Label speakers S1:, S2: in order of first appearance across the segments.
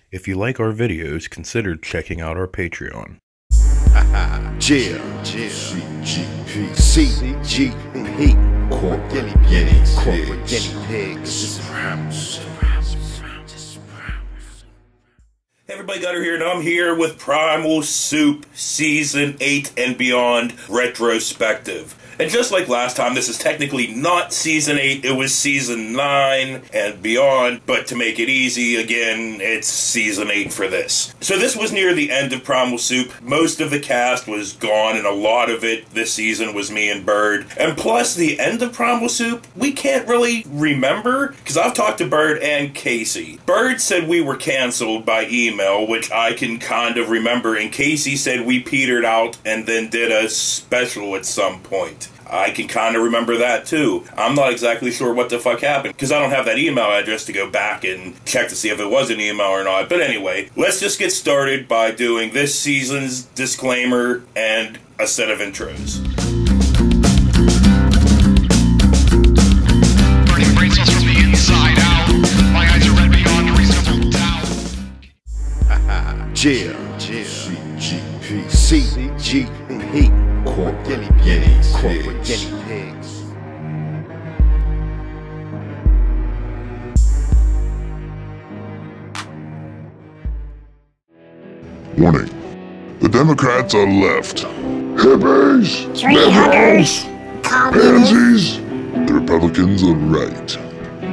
S1: If you like our videos, consider checking out our Patreon.
S2: CGP, corporate guinea pigs.
S3: Hey everybody, Gutter here, and I'm here with Primal Soup Season 8 and Beyond Retrospective. And just like last time, this is technically not Season 8, it was Season 9 and Beyond, but to make it easy, again, it's Season 8 for this. So this was near the end of Primal Soup. Most of the cast was gone, and a lot of it this season was me and Bird. And plus, the end of Primal Soup, we can't really remember, because I've talked to Bird and Casey. Bird said we were canceled by email, which I can kind of remember, and Casey said we petered out and then did a special at some point. I can kind of remember that too. I'm not exactly sure what the fuck happened, because I don't have that email address to go back and check to see if it was an email or not. But anyway, let's just get started by doing this season's disclaimer and a set of intros.
S4: Burning brain cells from the inside out. My eyes are red beyond a reasonable doubt.
S2: CGP, corporate guinea pigs.
S5: Warning. The Democrats are left. Hippies!
S6: Tree huggers! Communists!
S5: Pansies! The Republicans are right.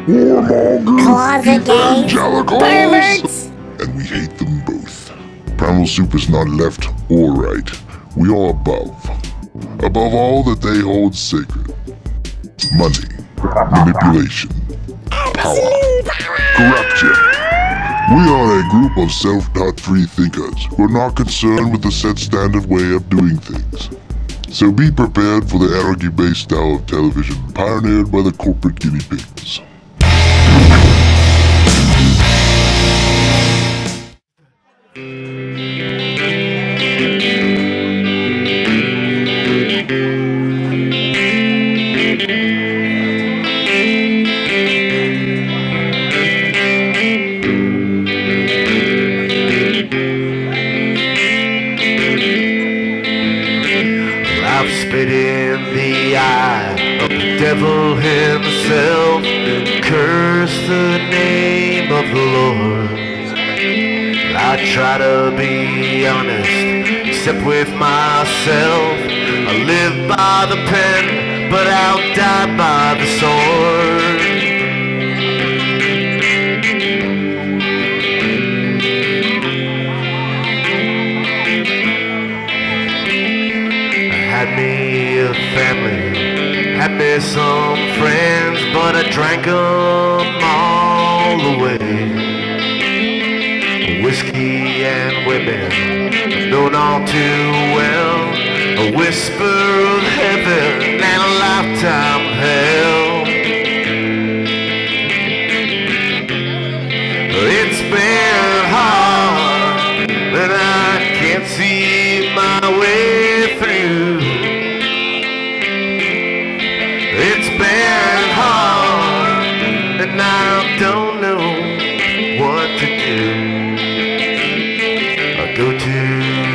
S5: Warmongers!
S6: Closet gays!
S5: Evangelicals!
S6: Perverts!
S5: And we hate them both. Primal Soup is not left or right. We are above. Above all that they hold sacred. Money. Manipulation. Power. Corruption. We are a group of self-taught free thinkers who are not concerned with the set standard way of doing things. So be prepared for the anarchy-based style of television pioneered by the corporate guinea pigs.
S7: I've spit in the eye of the devil himself, curse the name of the Lord. I try to be honest, except with myself. I live by the pen, but I'll die by the sword. Had me a family, had me some friends, but I drank them all away. Whiskey and women, known all too well, a whisper of heaven and a lifetime of hell. It's been hard, and I can't see my way through. It's been hard, and I don't know what to do. I go to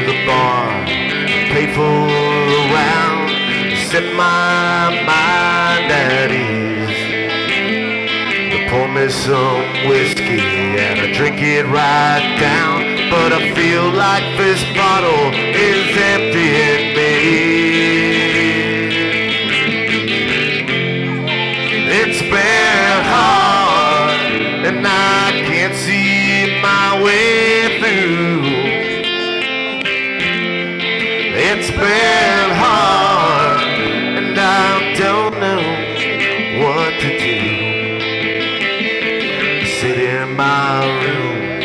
S7: the bar, pay for a round, set my mind at ease. They pour me some whiskey and I drink it right down, but I feel like this bottle is emptying me. It's been hard, and I can't see my way through. It's been hard, and I don't know what to do. I sit in my room,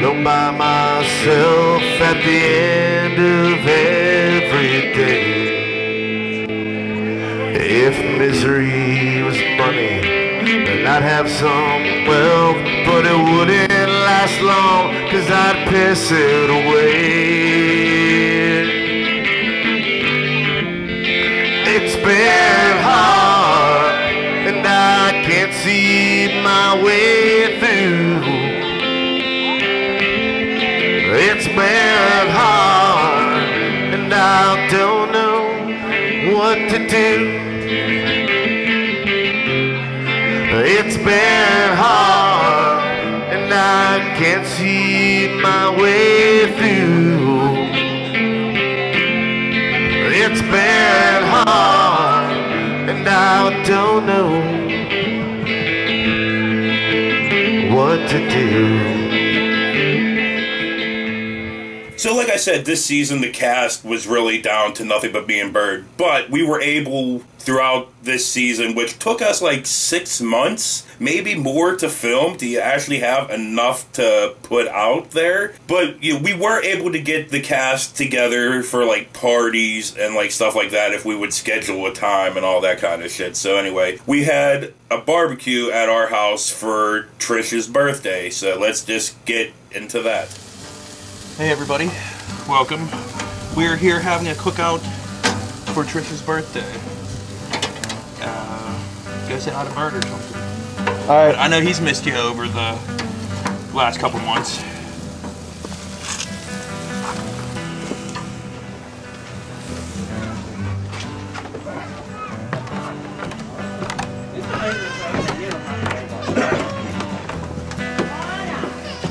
S7: alone by myself at the end of every day. If misery was money, then I'd have some wealth, but it wouldn't last long, 'cause I'd piss it away. It's been hard, and I can't see my way through. to do. It's been hard, and I can't see my way through. It's been hard, and I don't know what to do.
S3: So like I said, this season the cast was really down to nothing but me and Bird. But we were able, throughout this season, which took us like 6 months, maybe more to film, to actually have enough to put out there. But we were able to get the cast together for like parties and like stuff like that if we would schedule a time and all that kind of shit. So anyway, we had a barbecue at our house for Trish's birthday. So let's just get into that.
S1: Hey everybody, welcome. We're here having a cookout for Trish's birthday. Go say hi to Bird or something.
S8: Alright.
S1: I know he's missed you over the last couple months.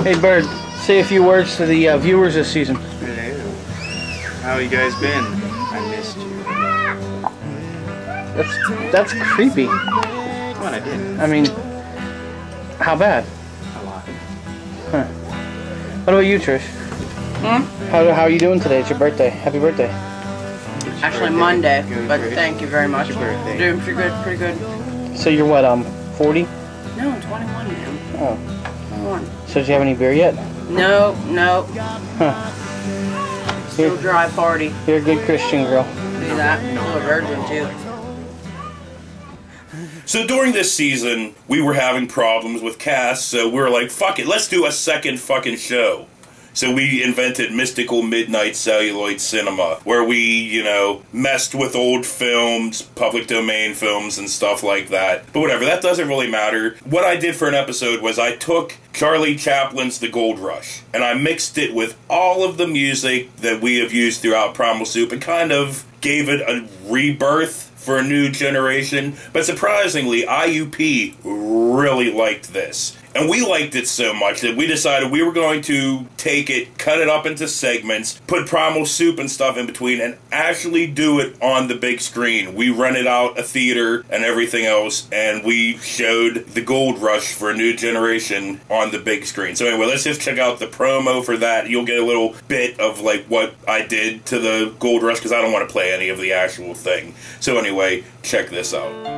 S8: Hey Bird, say a few words to the viewers this season.
S9: Hello. How you guys been? I missed you.
S8: That's creepy.
S9: Come on, I did.
S8: I mean, how bad?
S9: A lot.
S8: Huh. What about you, Trish? How are you doing today? It's your birthday. Happy birthday.
S10: Actually Monday,
S9: Good,
S10: but
S9: great.
S10: thank you very much.
S9: It's your birthday.
S10: Doing pretty good.
S8: So you're what, 40?
S10: No, I'm 21 now.
S8: Oh.
S10: 21.
S8: So did you have any beer yet?
S10: No.
S8: Huh.
S10: Still dry party.
S8: You're a good Christian girl.
S10: Do that. Still a virgin too.
S3: So during this season, we were having problems with cast, so we were like, fuck it, let's do a second fucking show. So we invented Mystical Midnight Celluloid Cinema, where we, messed with old films, public domain films, and stuff like that. But whatever, that doesn't really matter. What I did for an episode was I took Charlie Chaplin's The Gold Rush, and I mixed it with all of the music that we have used throughout Primal Soup, and kind of gave it a rebirth for a new generation. But surprisingly, IUP really liked this. And we liked it so much that we decided we were going to take it, cut it up into segments, put Primal Soup and stuff in between, and actually do it on the big screen. We rented out a theater and everything else, and we showed The Gold Rush for a new generation on the big screen. So anyway, let's just check out the promo for that. You'll get a little bit of like what I did to the Gold Rush, because I don't want to play any of the actual thing. So anyway, check this out.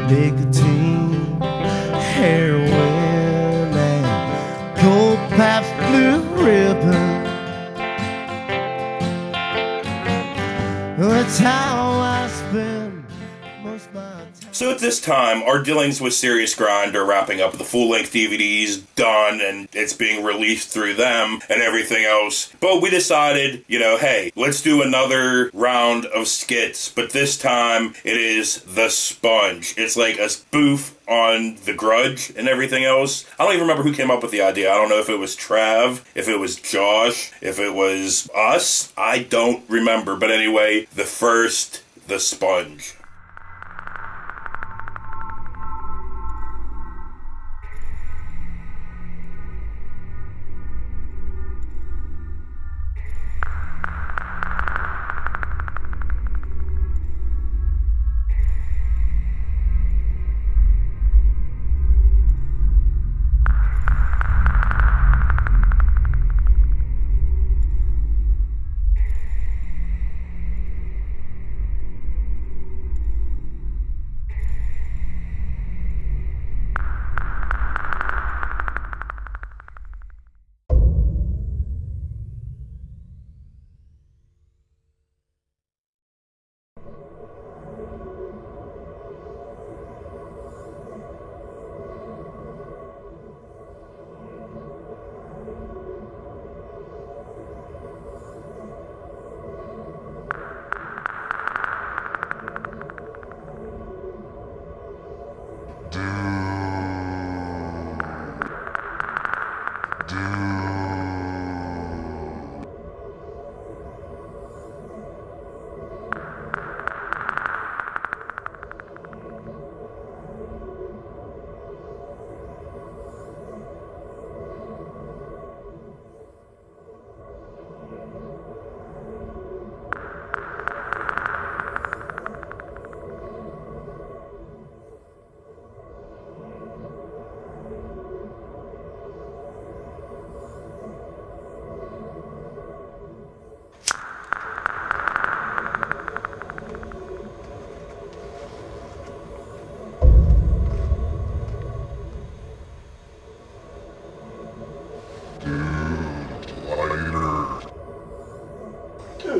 S11: Nicotine, heroin, and cold pipes, blue ribbon. That's how I spend most of my time.
S3: So at this time, our dealings with Serious Grind are wrapping up. The full-length DVD's done, and it's being released through them and everything else. But we decided, hey, let's do another round of skits. But this time, it is The Sponge. It's like a spoof on The Grudge and everything else. I don't even remember who came up with the idea. I don't know if it was Trav, if it was Josh, if it was us. I don't remember. But anyway, The Sponge.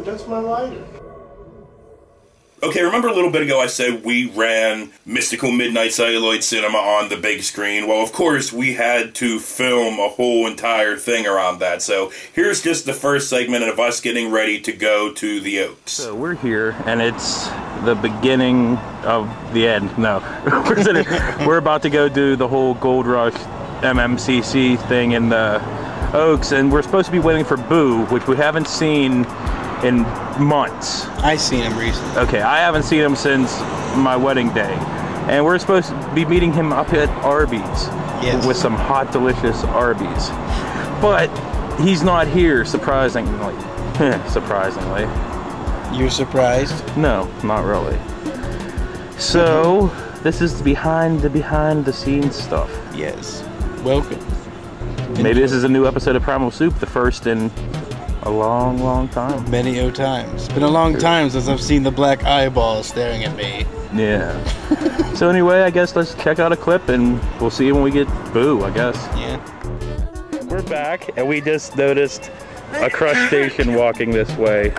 S2: That's my lighter.
S3: Okay, remember a little bit ago I said we ran Mystical Midnight Celluloid Cinema on the big screen? Well, of course, we had to film a whole entire thing around that. So here's just the first segment of us getting ready to go to the Oaks.
S1: So we're here, and it's the beginning of the end. No, we're about to go do the whole Gold Rush MMCC thing in the Oaks, and we're supposed to be waiting for Boo, which we haven't seen in months.
S8: I seen him recently.
S1: Okay, I haven't seen him since my wedding day. And we're supposed to be meeting him up at Arby's.
S8: Yes.
S1: With some hot, delicious Arby's. But he's not here, surprisingly. Surprisingly.
S8: You're surprised?
S1: No, not really. So, this is behind the scenes stuff.
S8: Yes. Welcome.
S1: Maybe this is a new episode of Primal Soup, the first in a long, long time.
S8: Many times. It's been a long time since I've seen the black eyeball staring at me.
S1: Yeah. So anyway, I guess let's check out a clip and we'll see when we get Boo, I guess.
S8: Yeah.
S1: We're back and we just noticed a crustacean walking this way.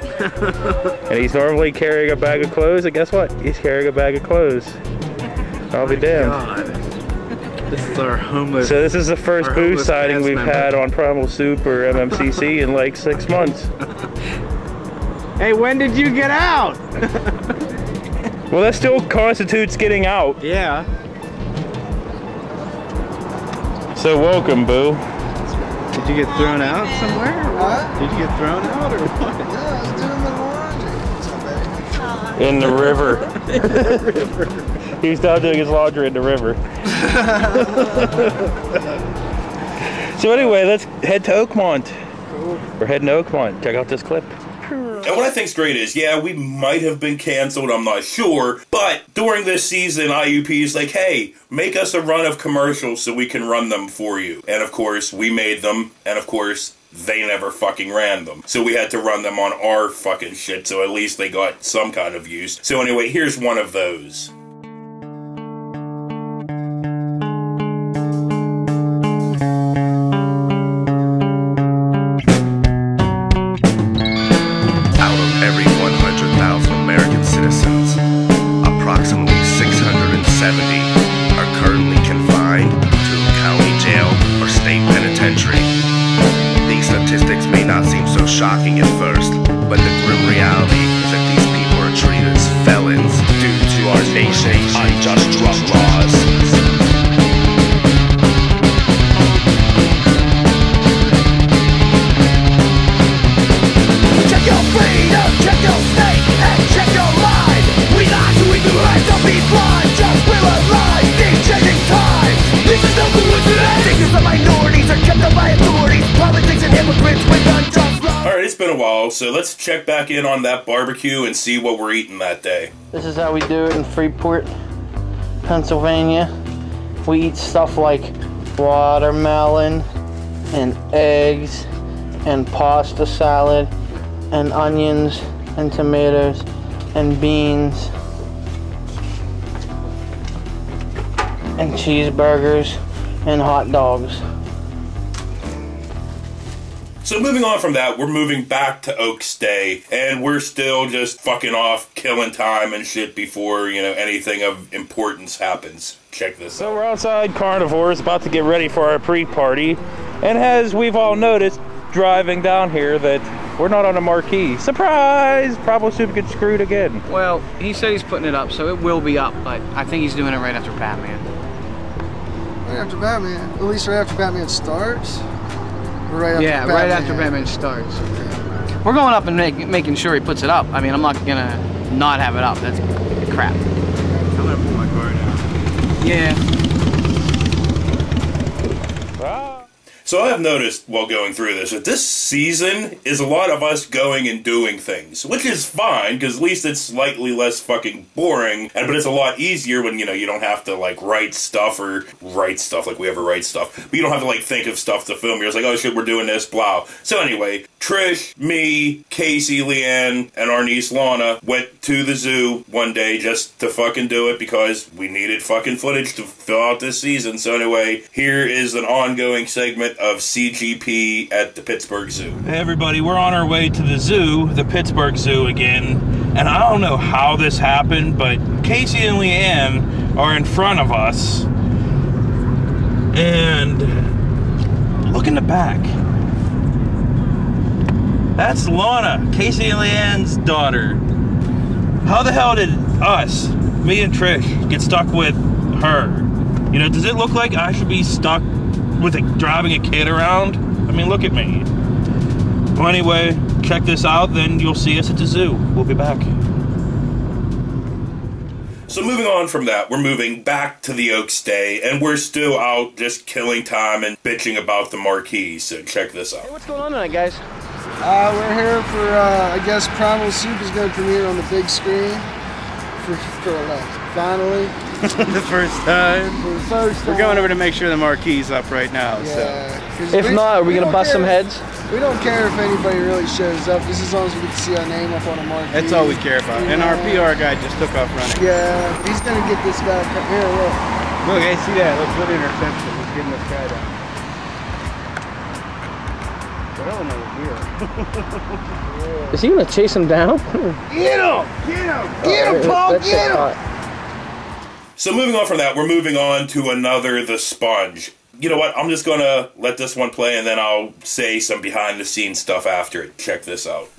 S1: And he's normally carrying a bag of clothes, and guess what? He's carrying a bag of clothes. I'll be damned.
S8: This is our homeless.
S1: So this is the first Boo sighting we've had on Primal Soup or MMCC in like 6 months.
S8: Hey, when did you get out?
S1: Well, that still constitutes getting out.
S8: Yeah.
S1: So welcome, Boo.
S8: Did you get thrown out somewhere? What? Did you get thrown out or what?
S12: Yeah, I was doing my laundry.
S1: In the river.
S8: In the river.
S1: He's down doing his laundry in the river. So anyway, let's head to Oakmont.
S8: Cool.
S1: We're heading to Oakmont. Check out this clip.
S3: And what I think's great is, yeah, we might have been canceled, I'm not sure, but during this season, IUP's like, hey, make us a run of commercials so we can run them for you. And of course, we made them, and of course, they never fucking ran them. So we had to run them on our fucking shit, so at least they got some kind of use. So anyway, here's one of those.
S7: Shocking at first, but the grim reality is that these people are treated as felons due to our nation's unjust drug laws.
S13: Check your freedom, check your state, and check your mind. We lie to ignorance, don't be blind, just we're alive in changing times. This is no coincidence. Thinkers of minorities are kept up by authorities, politics and hypocrites with unjust.
S3: Alright, it's been a while, so let's check back in on that barbecue and see what we're eating that day.
S8: This is how we do it in Freeport, Pennsylvania. We eat stuff like watermelon and eggs and pasta salad and onions and tomatoes and beans and cheeseburgers and hot dogs.
S3: So moving on from that, we're moving back to Oaks Day, and we're still just fucking off, killing time and shit before, you know, anything of importance happens. Check this out.
S1: So we're outside Carnivores, about to get ready for our pre-party, and as we've all noticed, driving down here, that we're not on a marquee. Surprise! Primal Soup gets screwed again.
S10: Well, he said he's putting it up, so it will be up, but I think he's doing it right after Batman.
S12: Right after Batman? At least right after Batman starts? Right after
S10: yeah, right after Batman starts. We're going up and making sure he puts it up. I mean, I'm not gonna not have it up. That's crap.
S9: I'm gonna pull my car down.
S10: Yeah.
S3: So I have noticed while going through this that this season is a lot of us going and doing things, which is fine because at least it's slightly less fucking boring. But it's a lot easier when, you know, you don't have to like write stuff like we ever write stuff. But you don't have to like think of stuff to film. You're just like, oh shit, we're doing this, blah. So anyway, Trish, me, Casey, Leanne, and our niece Lana went to the zoo one day just to fucking do it because we needed fucking footage to fill out this season. So anyway, here is an ongoing segment of CGP at the Pittsburgh Zoo.
S1: Hey everybody, we're on our way to the zoo, the Pittsburgh Zoo again, and I don't know how this happened, but Casey and Leanne are in front of us, and look in the back. That's Lana, Casey and Leanne's daughter. How the hell did us, me and Trish, get stuck with her? You know, does it look like I should be stuck with driving a kid around? I mean, look at me. Well, anyway, check this out, then you'll see us at the zoo. We'll be back.
S3: So moving on from that, we're moving back to the Oaks Day, and we're still out just killing time and bitching about the marquee, so check this out.
S10: Hey, what's going on tonight, guys?
S12: We're here for, I guess Primal Soup is going to premiere on the big screen. Finally.
S9: The first time.
S12: For the first time.
S9: We're going over to make sure the marquee's up right now.
S12: Yeah.
S9: So.
S10: If not, are we going to bust some heads?
S12: We don't care if anybody really shows up, just as long as we get to see our name up on a marquee.
S9: That's all we care about. And our PR guy just took off running.
S12: Yeah, he's going to get this guy. Here, look.
S9: Look, hey, see that? Look, what interception. He's getting this guy down. Well, no,
S10: Is he going to chase him down?
S12: Get him! Get him! Get him, Paul! Get him!
S3: So moving on from that, we're moving on to another The Sponge. You know what? I'm just going to let this one play, and then I'll say some behind-the-scenes stuff after it. Check this out.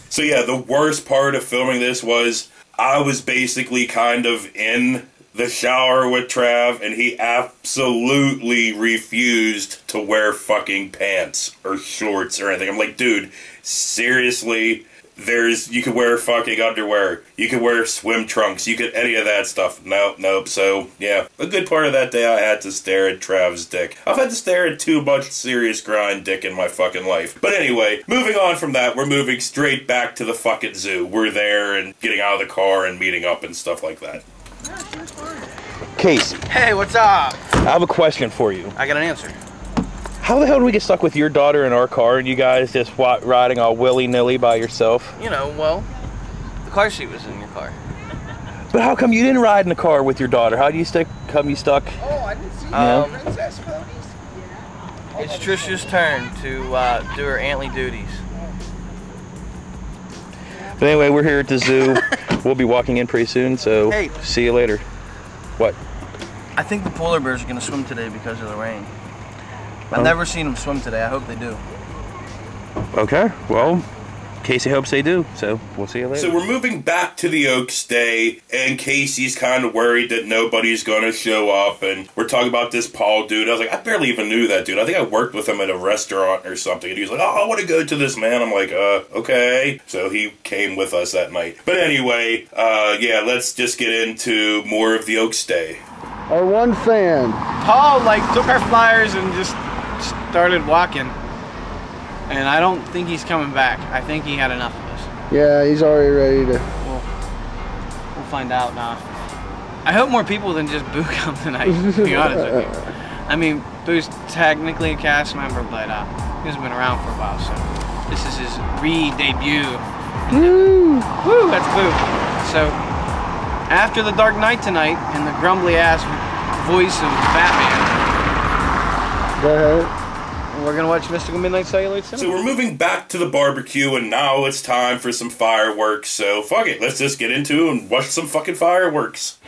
S3: So yeah, the worst part of filming this was I was basically kind of in the shower with Trav, and he absolutely refused to wear fucking pants or shorts or anything. I'm like, dude, seriously? You could wear fucking underwear. You could wear swim trunks. You could any of that stuff. Nope. So, yeah. A good part of that day I had to stare at Trav's dick. I've had to stare at too much serious grind dick in my fucking life. But anyway, moving on from that, we're moving straight back to the fucking zoo. We're there and getting out of the car and meeting up and stuff like that.
S1: Casey.
S10: Hey, what's up?
S1: I have a question for you.
S10: I got an answer.
S1: How the hell did we get stuck with your daughter in our car and you guys just riding all willy-nilly by yourself?
S10: You know, well, the car seat was in your car.
S1: But how come you didn't ride in the car with your daughter? How do you come you stuck?
S12: Oh, I didn't see princess ponies.
S10: It's Trisha's turn to do her antly duties.
S1: But anyway, we're here at the zoo. We'll be walking in pretty soon, so
S10: hey,
S1: see you later. What?
S10: I think the polar bears are going to swim today because of the rain. I've never seen them swim today. I hope they do.
S1: Okay, well, Casey hopes they do, so we'll see you later.
S3: So we're moving back to the Oaks Day, and Casey's kind of worried that nobody's going to show up, and we're talking about this Paul dude. I was like, I barely even knew that dude. I think I worked with him at a restaurant or something, and he was like, oh, I want to go to this, man. I'm like, okay. So he came with us that night. But anyway, yeah, let's just get into more of the Oaks Day.
S12: Our one fan.
S10: Paul, took our flyers and just started walking. And I don't think he's coming back. I think he had enough of us.
S12: Yeah, he's already ready to.
S10: We'll find out now. I hope more people than just Boo come tonight, to be honest with you. I mean, Boo's technically a cast member, but he hasn't been around for a while, so this is his re-debut.
S12: Woo!
S10: Woo, that's Boo. So, after the Dark Knight tonight, and the grumbly-ass voice of Batman.
S12: Go ahead.
S10: we're gonna watch Mystical Midnight Celluloid Cinema.
S3: So we're moving back to the barbecue, and now it's time for some fireworks. So fuck it, let's just get into and watch some fucking fireworks.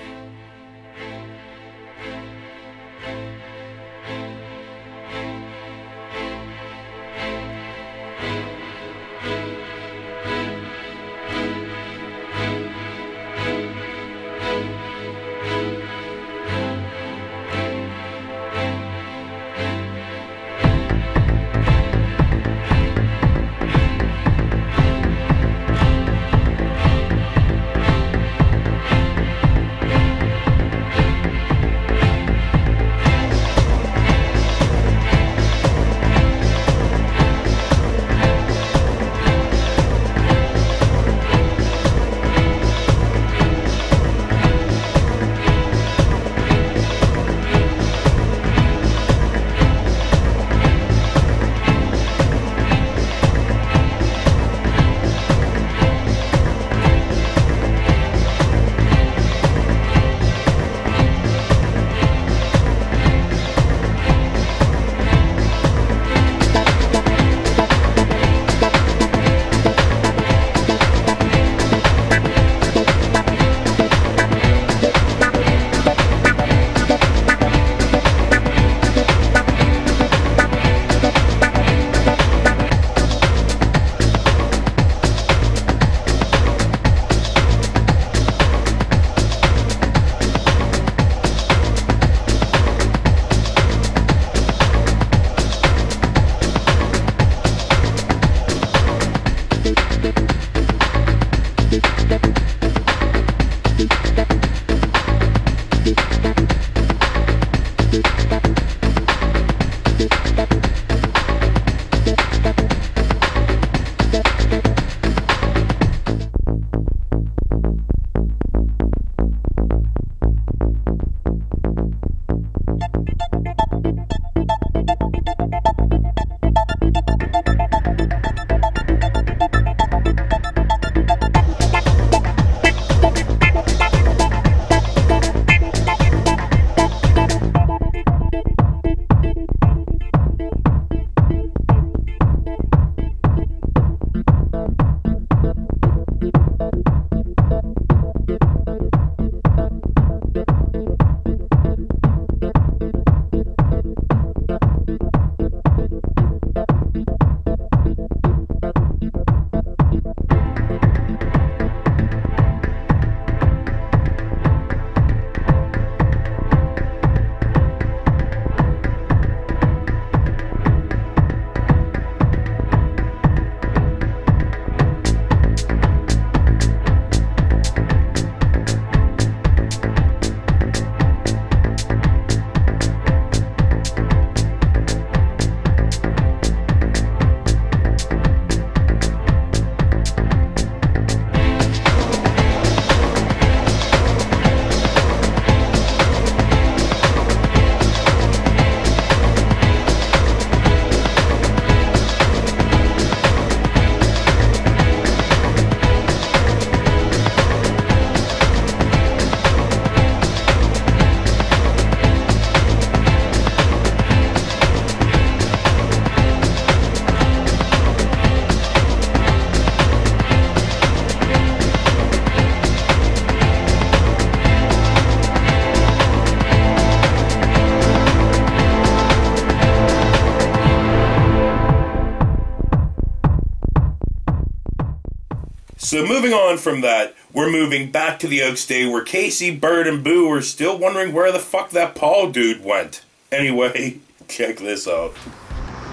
S3: So moving on from that, we're moving back to the Oaks Day where Casey, Bird, and Boo are still wondering where the fuck that Paul dude went. Anyway, check this out.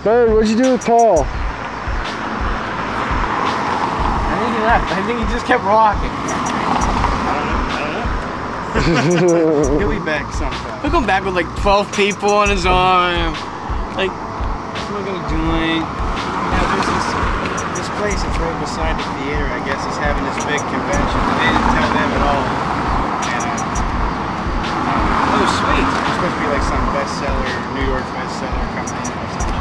S12: Bird, what'd you do with Paul?
S10: I think he left. I think he just kept rocking. I don't know. He'll be back sometime. He'll come back with like 12 people on his arm. Like, smoking a joint. Yeah, there's this place that's right beside the theater, I guess, is having this big convention. They didn't tell them at all. And, oh, sweet. It's supposed to be like some bestseller, New York bestseller coming in or something.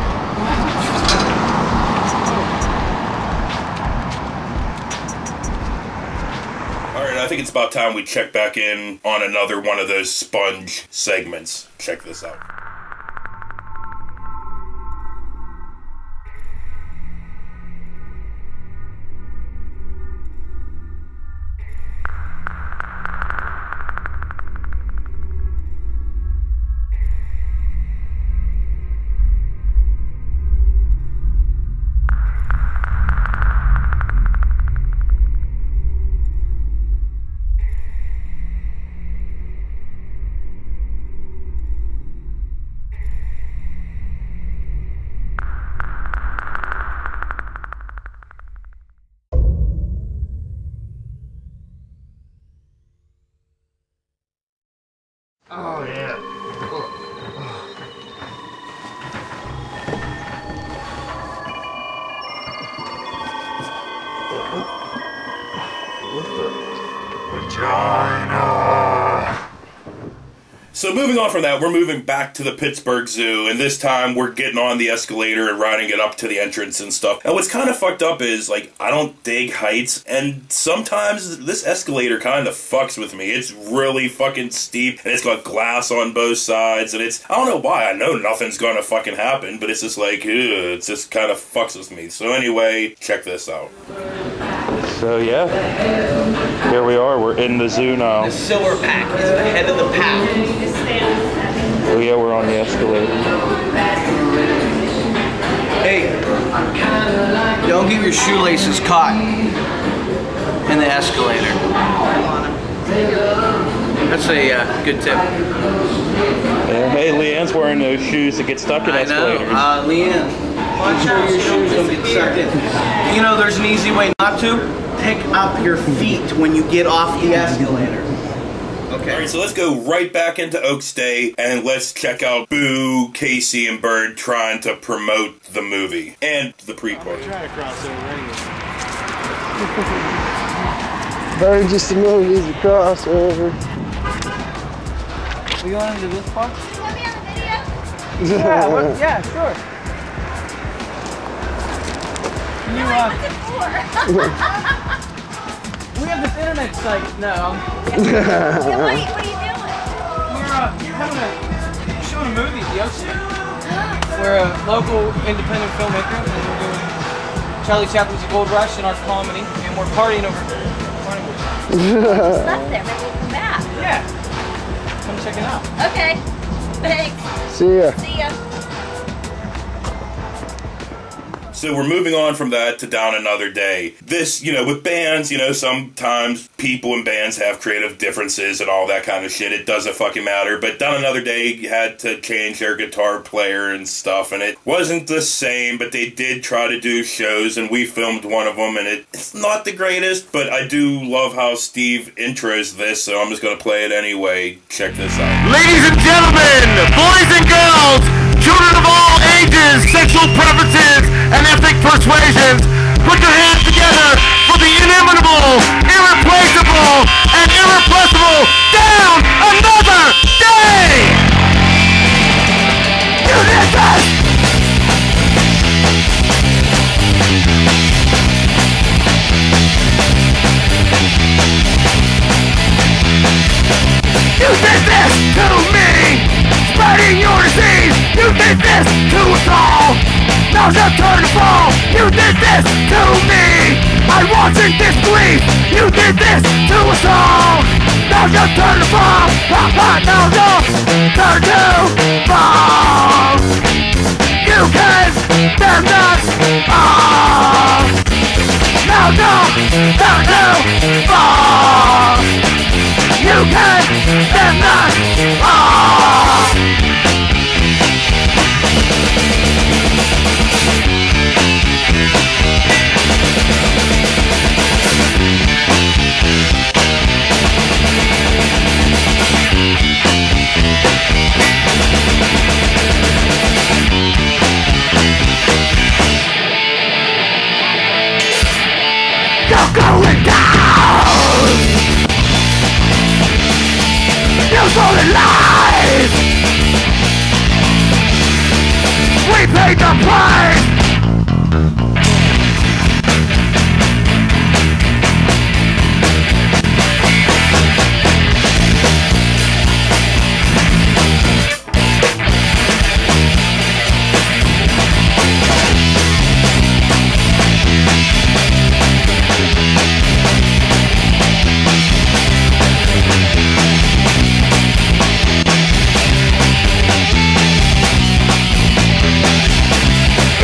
S3: Alright, I think it's about time we check back in on another one of those sponge segments. Check this out. So moving on from that, we're moving back to the Pittsburgh Zoo, and this time we're getting on the escalator and riding it up to the entrance and stuff. And what's kind of fucked up is, like, I don't dig heights, and sometimes this escalator kind of fucks with me. It's really fucking steep, and it's got glass on both sides, and it's, I don't know why, I know nothing's gonna fucking happen, but it's just like, ugh, it just kind of fucks with me. So anyway, check this out.
S1: So yeah, here we are, we're in the zoo now.
S10: The silver pack is the head of the pack.
S1: So yeah, we're on the escalator.
S10: Hey, don't get your shoelaces caught in the escalator. That's a good tip.
S1: Yeah, hey, Leanne's wearing those shoes that get stuck in escalators.
S10: I know, Leanne, watch out your shoes don't get stuck in. You know, there's an easy way not to. Pick up your feet when you get off the escalator. Okay.
S3: Alright, so let's go right back into Oaks Day, and let's check out Boo, Casey, and Bird trying to promote the movie. And the pre-party.
S12: Trying to cross over anyway. Bird just the movie's a crossover.
S10: We going into this part?
S6: You want me on the video?
S10: Yeah, sure.
S6: No, what's it for?
S10: We have this internet site. No.
S6: Yeah, what are you doing?
S10: We're showing a movie at the Oaks. We're a local independent filmmaker, and we're doing Charlie Chaplin's The Gold Rush and our comedy, and we're partying over Primal.
S6: Left there, maybe we'll come back.
S10: Yeah. Come check it out.
S6: Okay. Thanks.
S12: See ya.
S6: See ya.
S3: So we're moving on from that to Down Another Day. This, you know, with bands, you know, sometimes people in bands have creative differences and all that kind of shit. It doesn't fucking matter. But Down Another Day had to change their guitar player and stuff, and it wasn't the same, but they did try to do shows, and we filmed one of them, and it's not the greatest, but I do love how Steve intros this, so I'm just going to play it anyway. Check this out.
S7: Ladies and gentlemen, boys and girls, children of all ages, sexual preferences, and ethnic persuasions, put your hands together for the inimitable, irreplaceable, and irrepressible Down Another Day! You did this! You did this to me! Spreading your disease! You did this to us all! Now's your turn to fall! You did this to me! I watch in disbelief! You did this to us all! Now's your turn to fall! Now's your turn to fall! You can damn us all! Now's your turn to fall! You can damn us all! You're going down! You told it lies! We paid the price!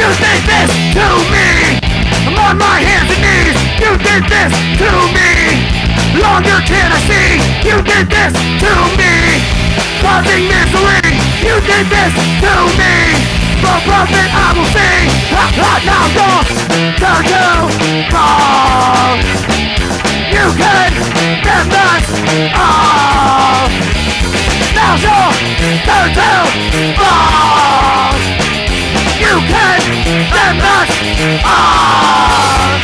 S7: You did this to me! I'm on my hands and knees! You did this to me! Longer can I see? You did this to me! Causing misery! You did this to me! For profit I will sing! Now go! Turn to fall! You can damn us all! Now's your turn to fall! You can damn us all!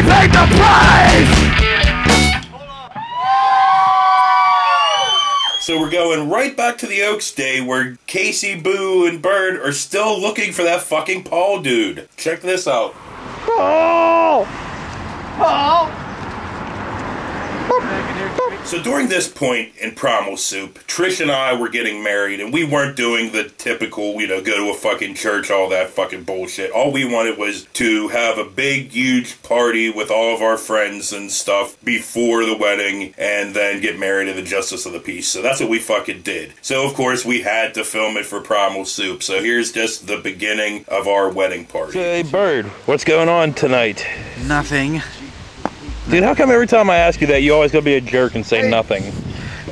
S13: paid the price.
S3: So we're going right back to the Oaks Day where Casey, Boo, and Bird are still looking for that fucking Paul dude. Check this out.
S13: Oh! Oh!
S3: So during this point in Primal Soup, Trish and I were getting married, and we weren't doing the typical, go to a fucking church, all that fucking bullshit. All we wanted was to have a big, huge party with all of our friends and stuff before the wedding, and then get married in the justice of the peace. So that's what we fucking did. So of course we had to film it for Primal Soup. So here's just the beginning of our wedding party.
S1: Hey, Bird, what's going on tonight?
S10: Nothing.
S1: Dude, how come every time I ask you that, you always gonna be a jerk and say nothing?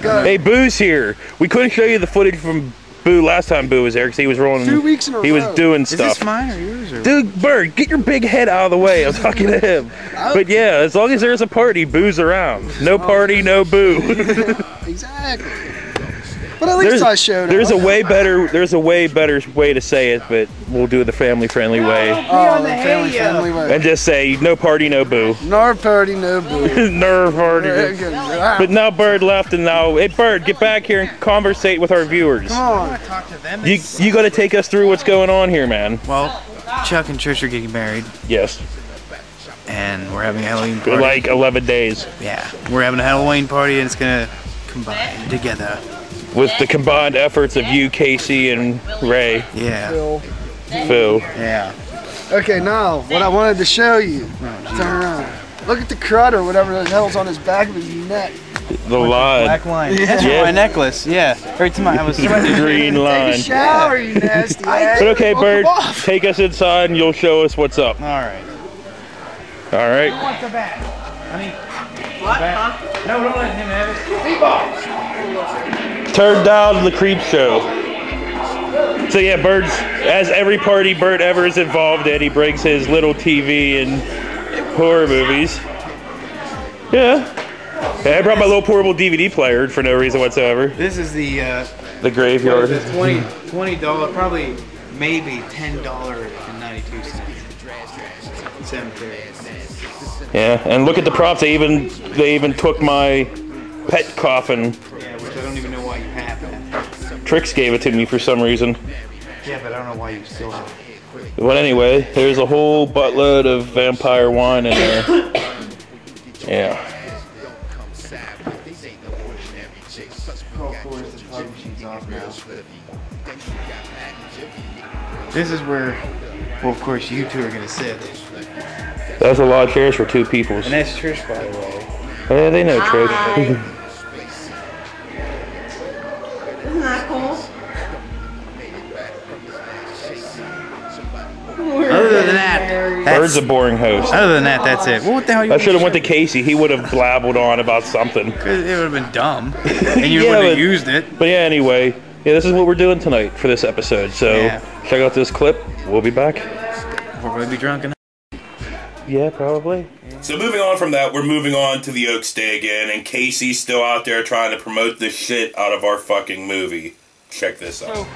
S1: Hey, Boo's here. We couldn't show you the footage from Boo last time Boo was there because he was rolling.
S12: 2 weeks in a row.
S1: He was doing stuff.
S10: Is this mine or yours? Or
S1: Dude, Bird, get your big head out of the way. I'm talking to him. But yeah, as long as there's a party, Boo's around. No party, no Boo.
S12: Exactly. But at least I showed up.
S1: There's a way better way to say it, but we'll do it the family-friendly way.
S12: Oh, the family-friendly way.
S1: And just say, no party, no Boo.
S12: No party, no Boo.
S1: No party. But now Bird left, and now, hey Bird, get back here and conversate with our viewers.
S12: Come on.
S10: I want to talk to them.
S1: You got to take us through what's going on here, man.
S10: Well, Chuck and Trish are getting married.
S1: Yes.
S10: And we're having a Halloween
S1: For
S10: party.
S1: like 11 days.
S10: Yeah. We're having a Halloween party, and it's going to combine together.
S1: With the combined efforts of you, Casey, and Ray.
S10: Yeah.
S1: Phil.
S10: Yeah.
S12: Okay, now, what I wanted to show you. Turn around. Look at the crud or whatever the hell's on his back of his neck.
S1: The line.
S10: Black line. That's my necklace. Yeah. Every time I was
S1: the green line.
S12: Take a shower, you nasty ass.
S1: But okay, Bird, take us inside and you'll show us what's up.
S10: All right.
S1: All right.
S10: Who wants the bat? I mean, what? Huh? No, don't let him have it. Meatballs.
S1: Turn down the creep show. So yeah, Bird's, as every party Bert ever is involved in, he brings his little TV and horror movies. Yeah. I brought my little portable DVD player for no reason whatsoever.
S10: This is the
S1: graveyard.
S10: The $20, probably maybe $10.92 cemetery.
S1: Yeah, and look at the props. They even took my pet coffin.
S10: Yeah, which I don't even know why you have that.
S1: Trix gave it to me for some reason.
S10: Yeah, but I don't know why you still have it.
S1: But anyway, there's a whole buttload of vampire wine in there. Yeah.
S10: This is where, well, of course, you two are going to sit.
S1: That's a lot of chairs for two people.
S10: And that's Trish, by the way.
S1: Yeah, they know Trish.
S6: Isn't that cool?
S10: Other than that,
S1: Bird's a boring host.
S10: Other than that, that's it. Well, what the hell?
S1: I should have went to Casey. He would have blabbled on about something.
S10: It would have been dumb, and you wouldn't have used it.
S1: But yeah, anyway, yeah, this is what we're doing tonight for this episode. So check out this clip. We'll be back.
S10: We're going to be drunk enough.
S1: Yeah, probably.
S3: So moving on from that, we're moving on to the Oaks Day again, and Casey's still out there trying to promote the shit out of our fucking movie. Check this out.
S10: So,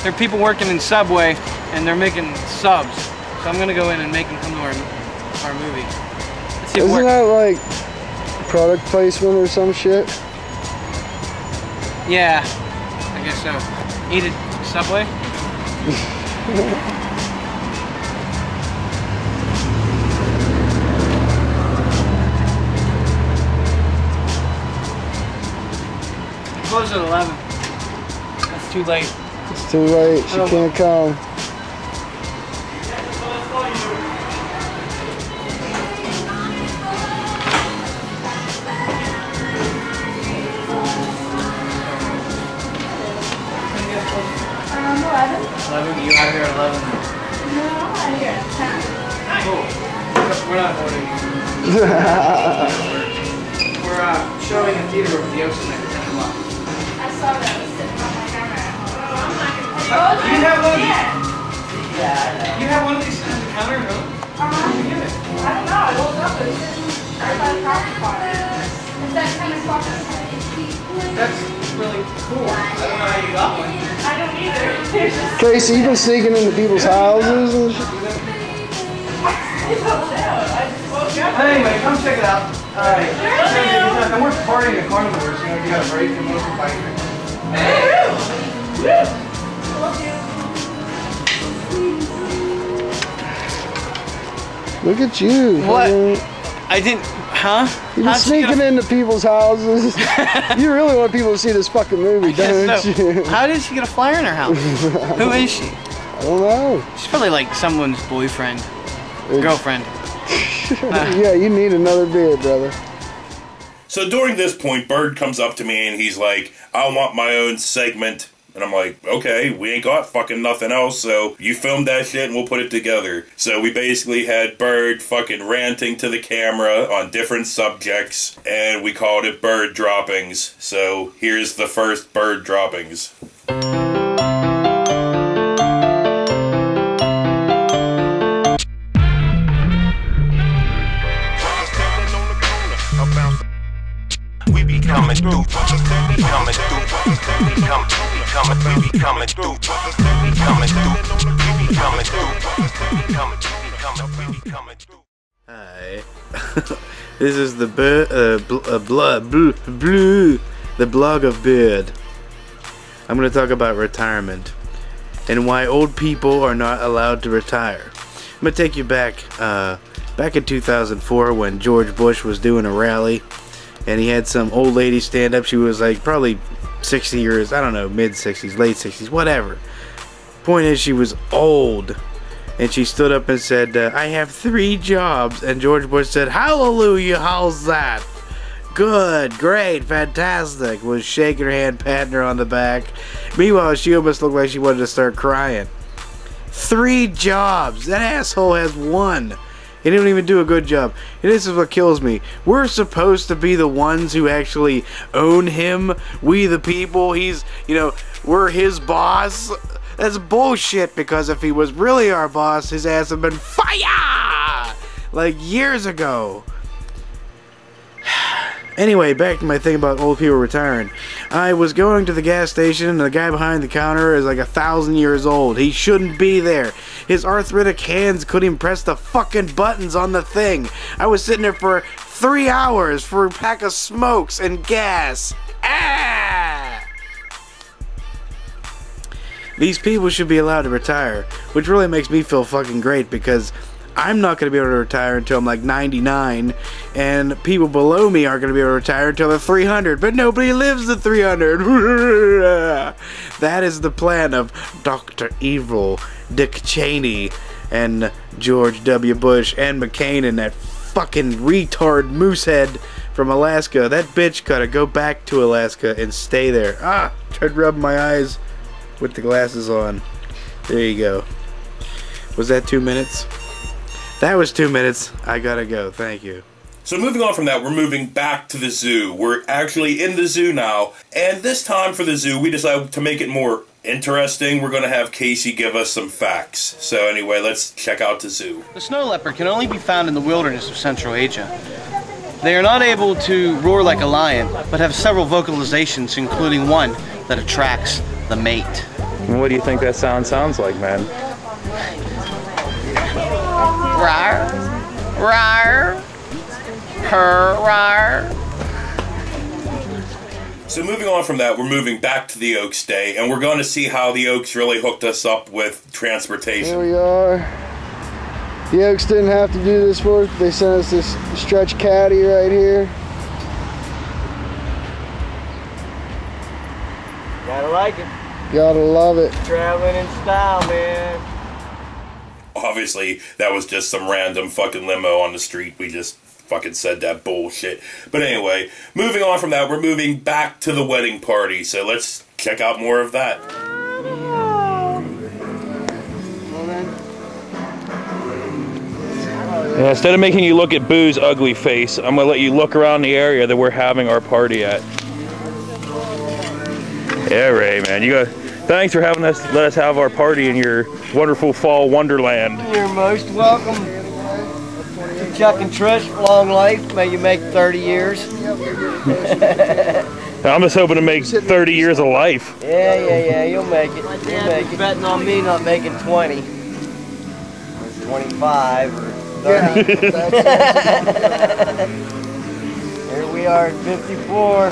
S10: there are people working in Subway, and they're making subs. So I'm gonna go in and make them come to our movie. Let's see if it
S12: Isn't
S10: works.
S12: that like product placement or some shit?
S10: Yeah, I guess so. Eat it, Subway? Close at 11. That's too late.
S12: It's too late. She can't come.
S10: You out here at 11?
S6: No, I'm out here at 10.
S10: Cool. We're not voting. We're showing a theater over the ocean at 10 o'clock.
S6: I saw that was sitting on my camera. Oh, I'm not going to
S10: Do you have one?
S6: Yeah, I know.
S10: You have one of these on the counter, no?
S6: I don't know. I woke up and I got a coffee pot. It's that 10 o'clock.
S10: That's really cool. I don't know how you got one.
S6: I don't either. There's just
S12: Casey, you been sneaking into people's houses and shit?
S6: I don't know. I just woke
S10: Anyway, come check it out. Alright. And we're partying at carnivores, you know, you gotta break and look and bike.
S12: Look at you.
S10: What? I didn't, huh?
S12: You've been sneaking into people's houses. You really want people to see this fucking movie, don't you?
S10: How did she get a flyer in her house? Who is she?
S12: I don't know.
S10: She's probably like someone's boyfriend. Girlfriend.
S12: Yeah, you need another beer, brother.
S3: So during this point, Bird comes up to me and he's like, I want my own segment. And I'm like, okay, we ain't got fucking nothing else, so you film that shit and we'll put it together. So we basically had Bird fucking ranting to the camera on different subjects, and we called it Bird Droppings. So here's the first Bird Droppings.
S7: We be coming through, coming through, coming through, coming through.
S14: Hi. This is the the blog of Bird. I'm going to talk about retirement and why old people are not allowed to retire. I'm going to take you back in 2004 when George Bush was doing a rally. And he had some old lady stand up. She was like probably 60 years, I don't know, mid 60s, late 60s, whatever. Point is, she was old. And she stood up and said, I have 3 jobs. And George Bush said, hallelujah, how's that? Good, great, fantastic. Was shaking her hand, patting her on the back. Meanwhile, she almost looked like she wanted to start crying. 3 jobs. That asshole has 1. He didn't even do a good job. And this is what kills me. We're supposed to be the ones who actually own him. We the people. He's, you know, we're his boss. That's bullshit, because if he was really our boss, his ass would have been fired like years ago. Anyway, back to my thing about old people retiring. I was going to the gas station, and the guy behind the counter is like 1,000 years old. He shouldn't be there. His arthritic hands couldn't even press the fucking buttons on the thing. I was sitting there for 3 hours for a pack of smokes and gas. Ah! These people should be allowed to retire, which really makes me feel fucking great, because I'm not going to be able to retire until I'm like 99, and people below me aren't going to be able to retire until they're 300, but nobody lives to 300. That is the plan of Dr. Evil, Dick Cheney, and George W. Bush, and McCain, and that fucking retard moosehead from Alaska. That bitch gotta go back to Alaska and stay there. Ah, tried rubbing my eyes with the glasses on. There you go. Was that 2 minutes? That was 2 minutes. I gotta go. Thank you.
S3: So moving on from that, we're moving back to the zoo. We're actually in the zoo now, and this time for the zoo, we decided to make it more interesting. We're going to have Casey give us some facts. So anyway, let's check out the zoo.
S10: The snow leopard can only be found in the wilderness of Central Asia. They are not able to roar like a lion, but have several vocalizations, including one that attracts the mate.
S1: What do you think that sounds like, man?
S10: Rar, rar, her, rar.
S3: So moving on from that, we're moving back to the Oaks Day, and we're going to see how the Oaks really hooked us up with transportation.
S12: Here we are. The Oaks didn't have to do this work. They sent us this stretch caddy right here.
S10: Gotta like it.
S12: Gotta love it.
S10: Traveling in style, man.
S3: Obviously, that was just some random fucking limo on the street. We just fucking said that bullshit. But anyway, moving on from that, we're moving back to the wedding party. So let's check out more of that.
S1: Yeah, instead of making you look at Boo's ugly face, I'm going to let you look around the area that we're having our party at. Yeah, Ray, man. Thanks for having us, let us have our party in your wonderful fall wonderland.
S8: You're most welcome. Chuck and Trish, long life. May you make 30 years.
S1: I'm just hoping to make 30 years of life.
S8: Yeah, you'll make it. You'll make it. Betting on me not making 20. Or 25 or Here we are at 54.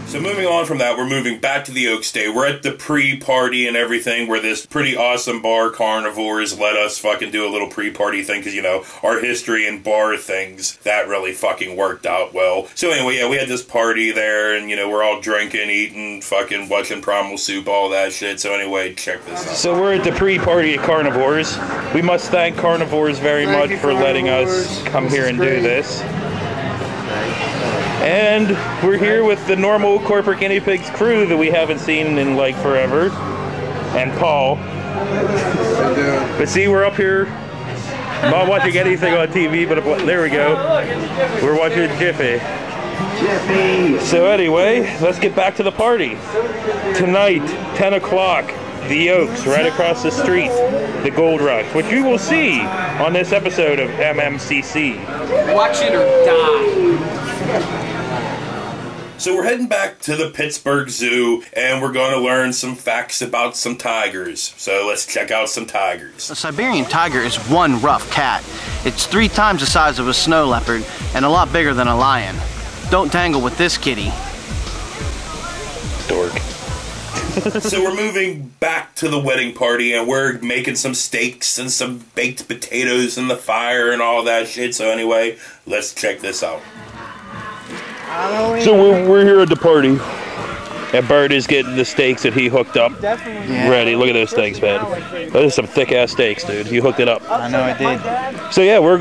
S3: So moving on from that, we're moving back to the Oaks Day. We're at the pre-party and everything where this pretty awesome bar, Carnivores, let us fucking do a little pre-party thing because, you know, our history and bar things, that really fucking worked out well. So anyway, yeah, we had this party there and, you know, we're all drinking, eating, fucking watching Primal Soup, all that shit. So anyway, check this out.
S1: So we're at the pre-party at Carnivores. We must thank Carnivores very much for letting us come here and do this. And we're here with the normal Corporate Guinea Pigs crew that we haven't seen in like forever. And Paul. But see, we're up here, not watching anything on TV, but there we go. We're watching Jiffy. So anyway, let's get back to the party. Tonight, 10 o'clock, the Oaks, right across the street, the Gold Rush, which you will see on this episode of MMCC.
S10: Watch it or die.
S3: So we're heading back to the Pittsburgh Zoo, and we're going to learn some facts about some tigers. So let's check out some tigers.
S15: A Siberian tiger is one rough cat. It's 3 times the size of a snow leopard and a lot bigger than a lion. Don't tangle with this kitty.
S1: Dork.
S3: So we're moving back to the wedding party, and we're making some steaks and some baked potatoes in the fire and all that shit. So anyway, let's check this out.
S1: So we're here at the party, and Bert is getting the steaks that he hooked up ready. Look at those steaks, man. Those are some thick-ass steaks, dude. He hooked it up.
S15: I know I did.
S1: So yeah, we're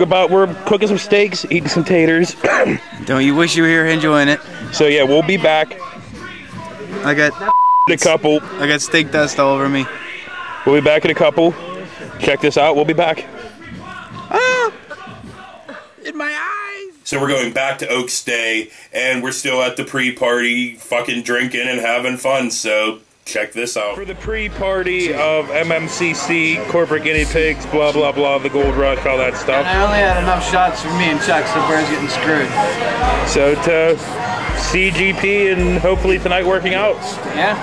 S1: cooking some steaks, eating some taters.
S15: Don't you wish you were here enjoying it?
S1: So yeah, we'll be back.
S15: I got
S1: a couple.
S15: I got steak dust all over me.
S1: We'll be back in a couple. Check this out. We'll be back.
S15: Ah! In my eyes.
S3: So we're going back to Oaks Day, and we're still at the pre-party, fucking drinking and having fun, so check this out.
S1: For the pre-party of MMCC, Corporate Guinea Pigs, blah, blah, blah, the Gold Rush, all that stuff.
S10: And I only had enough shots for me and Chuck, so Bird's getting screwed.
S1: So to CGP and hopefully tonight working out.
S10: Yeah.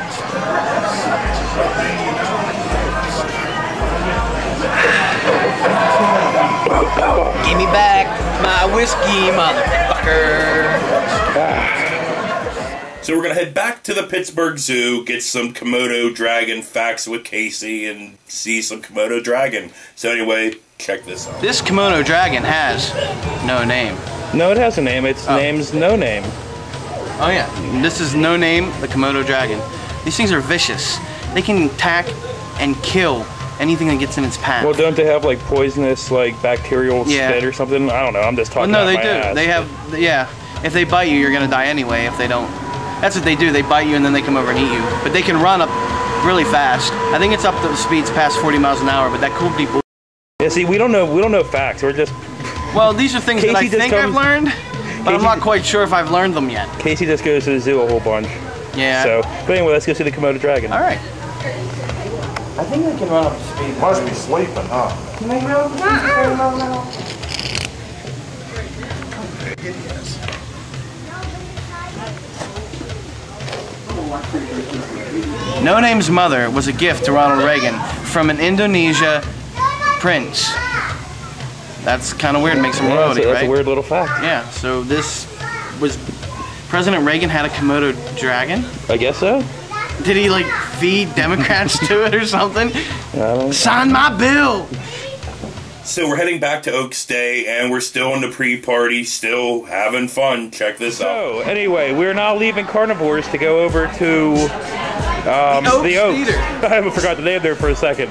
S10: Give me back my whiskey, motherfucker.
S3: So we're going to head back to the Pittsburgh Zoo, get some Komodo dragon facts with Casey, and see some Komodo dragon. So anyway, check this out.
S15: This Komodo dragon has no name.
S1: No, it has a name. Its name's No Name.
S15: Oh yeah, this is No Name, the Komodo dragon. These things are vicious. They can attack and kill anything that gets in its path.
S1: Well, don't they have like poisonous, like bacterial spit or something? I don't know. I'm just talking.
S15: Well, no,
S1: out
S15: they
S1: my
S15: do.
S1: ass.
S15: They have, yeah. If they bite you, you're gonna die anyway. If they don't, that's what they do. They bite you and then they come over and eat you. But they can run up really fast. I think it's up to speeds past 40 miles an hour. But that cool people.
S1: Yeah, see, we don't know facts. We're just.
S15: Well, these are things that I think I've learned, but I'm not quite sure if I've learned them yet.
S1: Casey just goes to the zoo a whole bunch.
S15: Yeah.
S1: So, but anyway, let's go see the Komodo dragon.
S15: All right. I think I can run up to speed.
S16: Must be sleeping, huh?
S15: No Name's mother was a gift to Ronald Reagan from an Indonesia prince. That's kind of weird. Makes him royalty, right?
S1: That's a weird little fact.
S15: Yeah. So this was President Reagan had a Komodo dragon.
S1: I guess so.
S15: Did he like feed Democrats to it or something? Sign my bill.
S3: So we're heading back to Oaks Day, and we're still in the pre-party, still having fun. Check this out.
S1: So anyway, we're now leaving Carnivores to go over to the Oaks.
S10: Theater.
S1: I forgot the name there for a second.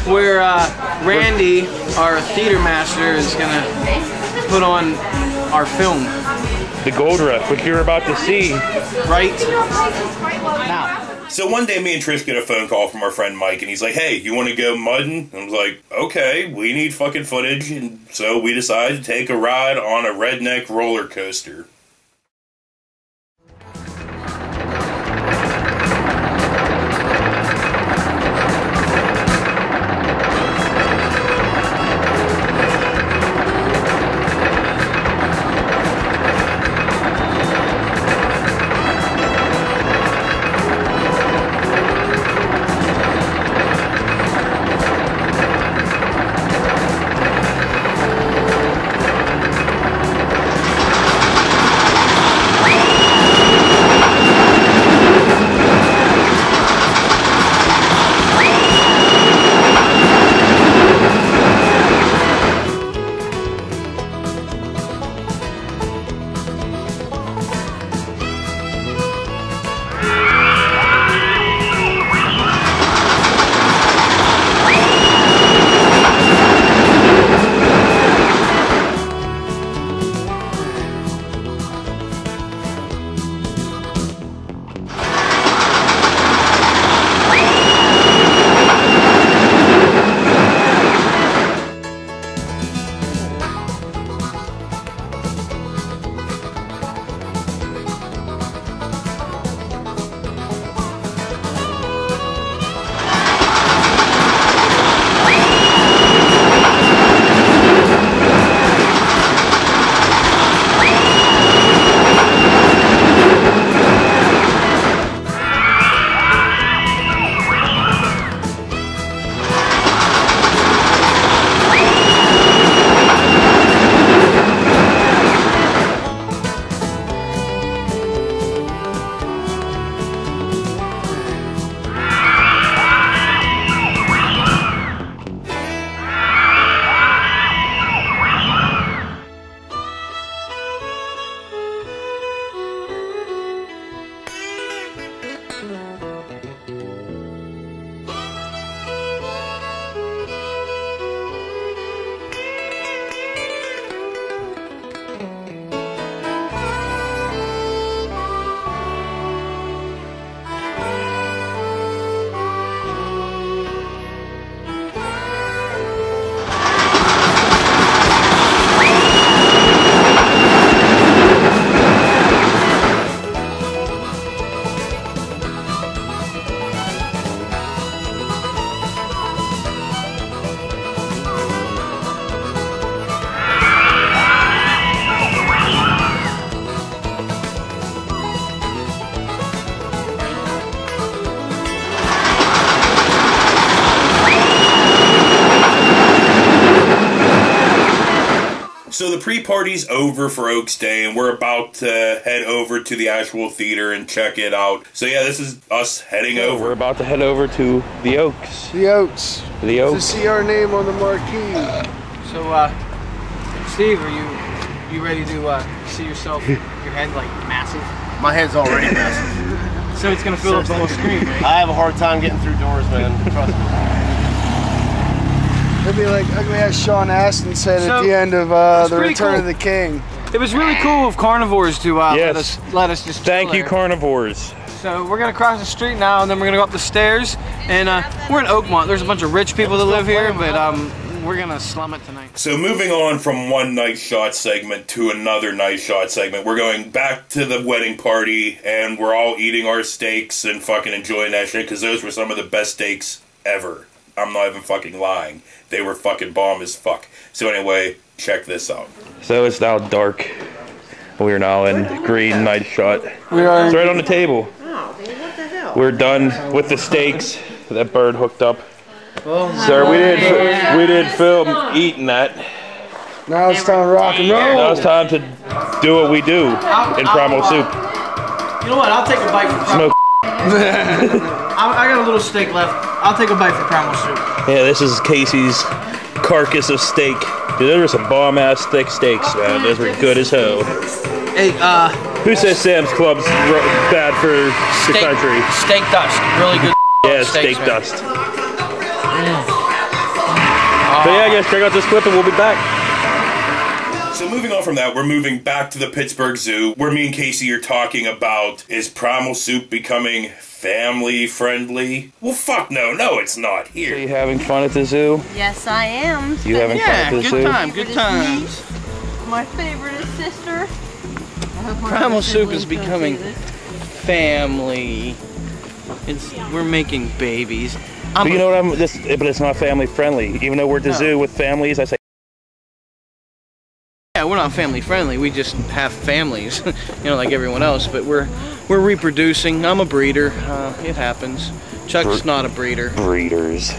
S10: Where Randy, our theater master, is gonna put on our film.
S1: The Gold Rush, which you're about to see.
S10: Right
S15: now.
S3: So one day me and Trish get a phone call from our friend Mike, and he's like, hey, you want to go mudding? And I was like, okay, we need fucking footage. And so we decided to take a ride on a redneck roller coaster. So the pre-party's over for Oaks Day, and we're about to head over to the actual theater and check it out. So yeah, this is us heading over.
S1: We're about to head over to the Oaks.
S12: The Oaks.
S1: The Oaks.
S12: To see our name on the marquee.
S10: So, Steve, are you ready to see yourself, your head like massive?
S16: My head's already massive.
S10: So it's gonna fill up the whole screen, right?
S16: I have a hard time getting through doors, man. Trust me.
S12: It'd be like ugly ass Sean Astin said
S10: So,
S12: at the end of The
S10: pretty
S12: Return
S10: cool.
S12: of the King.
S10: It was really cool of carnivores to
S1: Yes.
S10: let us just
S1: Thank
S10: chill
S1: you,
S10: there.
S1: carnivores.
S10: So we're gonna cross the street now, and then we're gonna go up the stairs. And we're in Oakmont. There's a bunch of rich people that live here, but we're gonna slum it tonight.
S3: So moving on from one nice shot segment to another nice shot segment, we're going back to the wedding party, and we're all eating our steaks and fucking enjoying that shit, because those were some of the best steaks ever. I'm not even fucking lying. They were fucking bomb as fuck. So anyway, check this out.
S1: So it's now dark. We are now in green night shot.
S12: We are.
S1: It's right on the table. We're done with the steaks. That bird hooked up. Sir, we didn't film eating that.
S12: Now it's time to rock and roll.
S1: Now it's time to do what we do in Primal Soup.
S10: You know what? I'll take a bite from
S1: Smoke.
S10: I got a little steak left. I'll take a bite from Primal Soup.
S1: Yeah, this is Casey's carcass of steak. Dude, those are some bomb ass thick steaks, man. Those were good as hell.
S10: Hey,
S1: who says Sam's Club's bad for the country?
S10: Steak dust, really good.
S1: Yeah, steak dust. So yeah, I guess check out this clip and we'll be back.
S3: So moving on from that, we're moving back to the Pittsburgh Zoo, where me and Casey are talking about, is Primal Soup becoming family friendly? Well, fuck no, it's not here.
S1: Are you having fun at the zoo?
S17: Yes, I am.
S1: You having fun at the zoo?
S10: Good times.
S17: My favorite is sister.
S10: Primal Soup is becoming family. We're making babies.
S1: But you know what? But it's not family friendly. Even though we're at the zoo with families, I say.
S10: Yeah, we're not family friendly. We just have families, you know, like everyone else. But we're reproducing. I'm a breeder. It happens. Chuck's not a breeder.
S1: Breeders.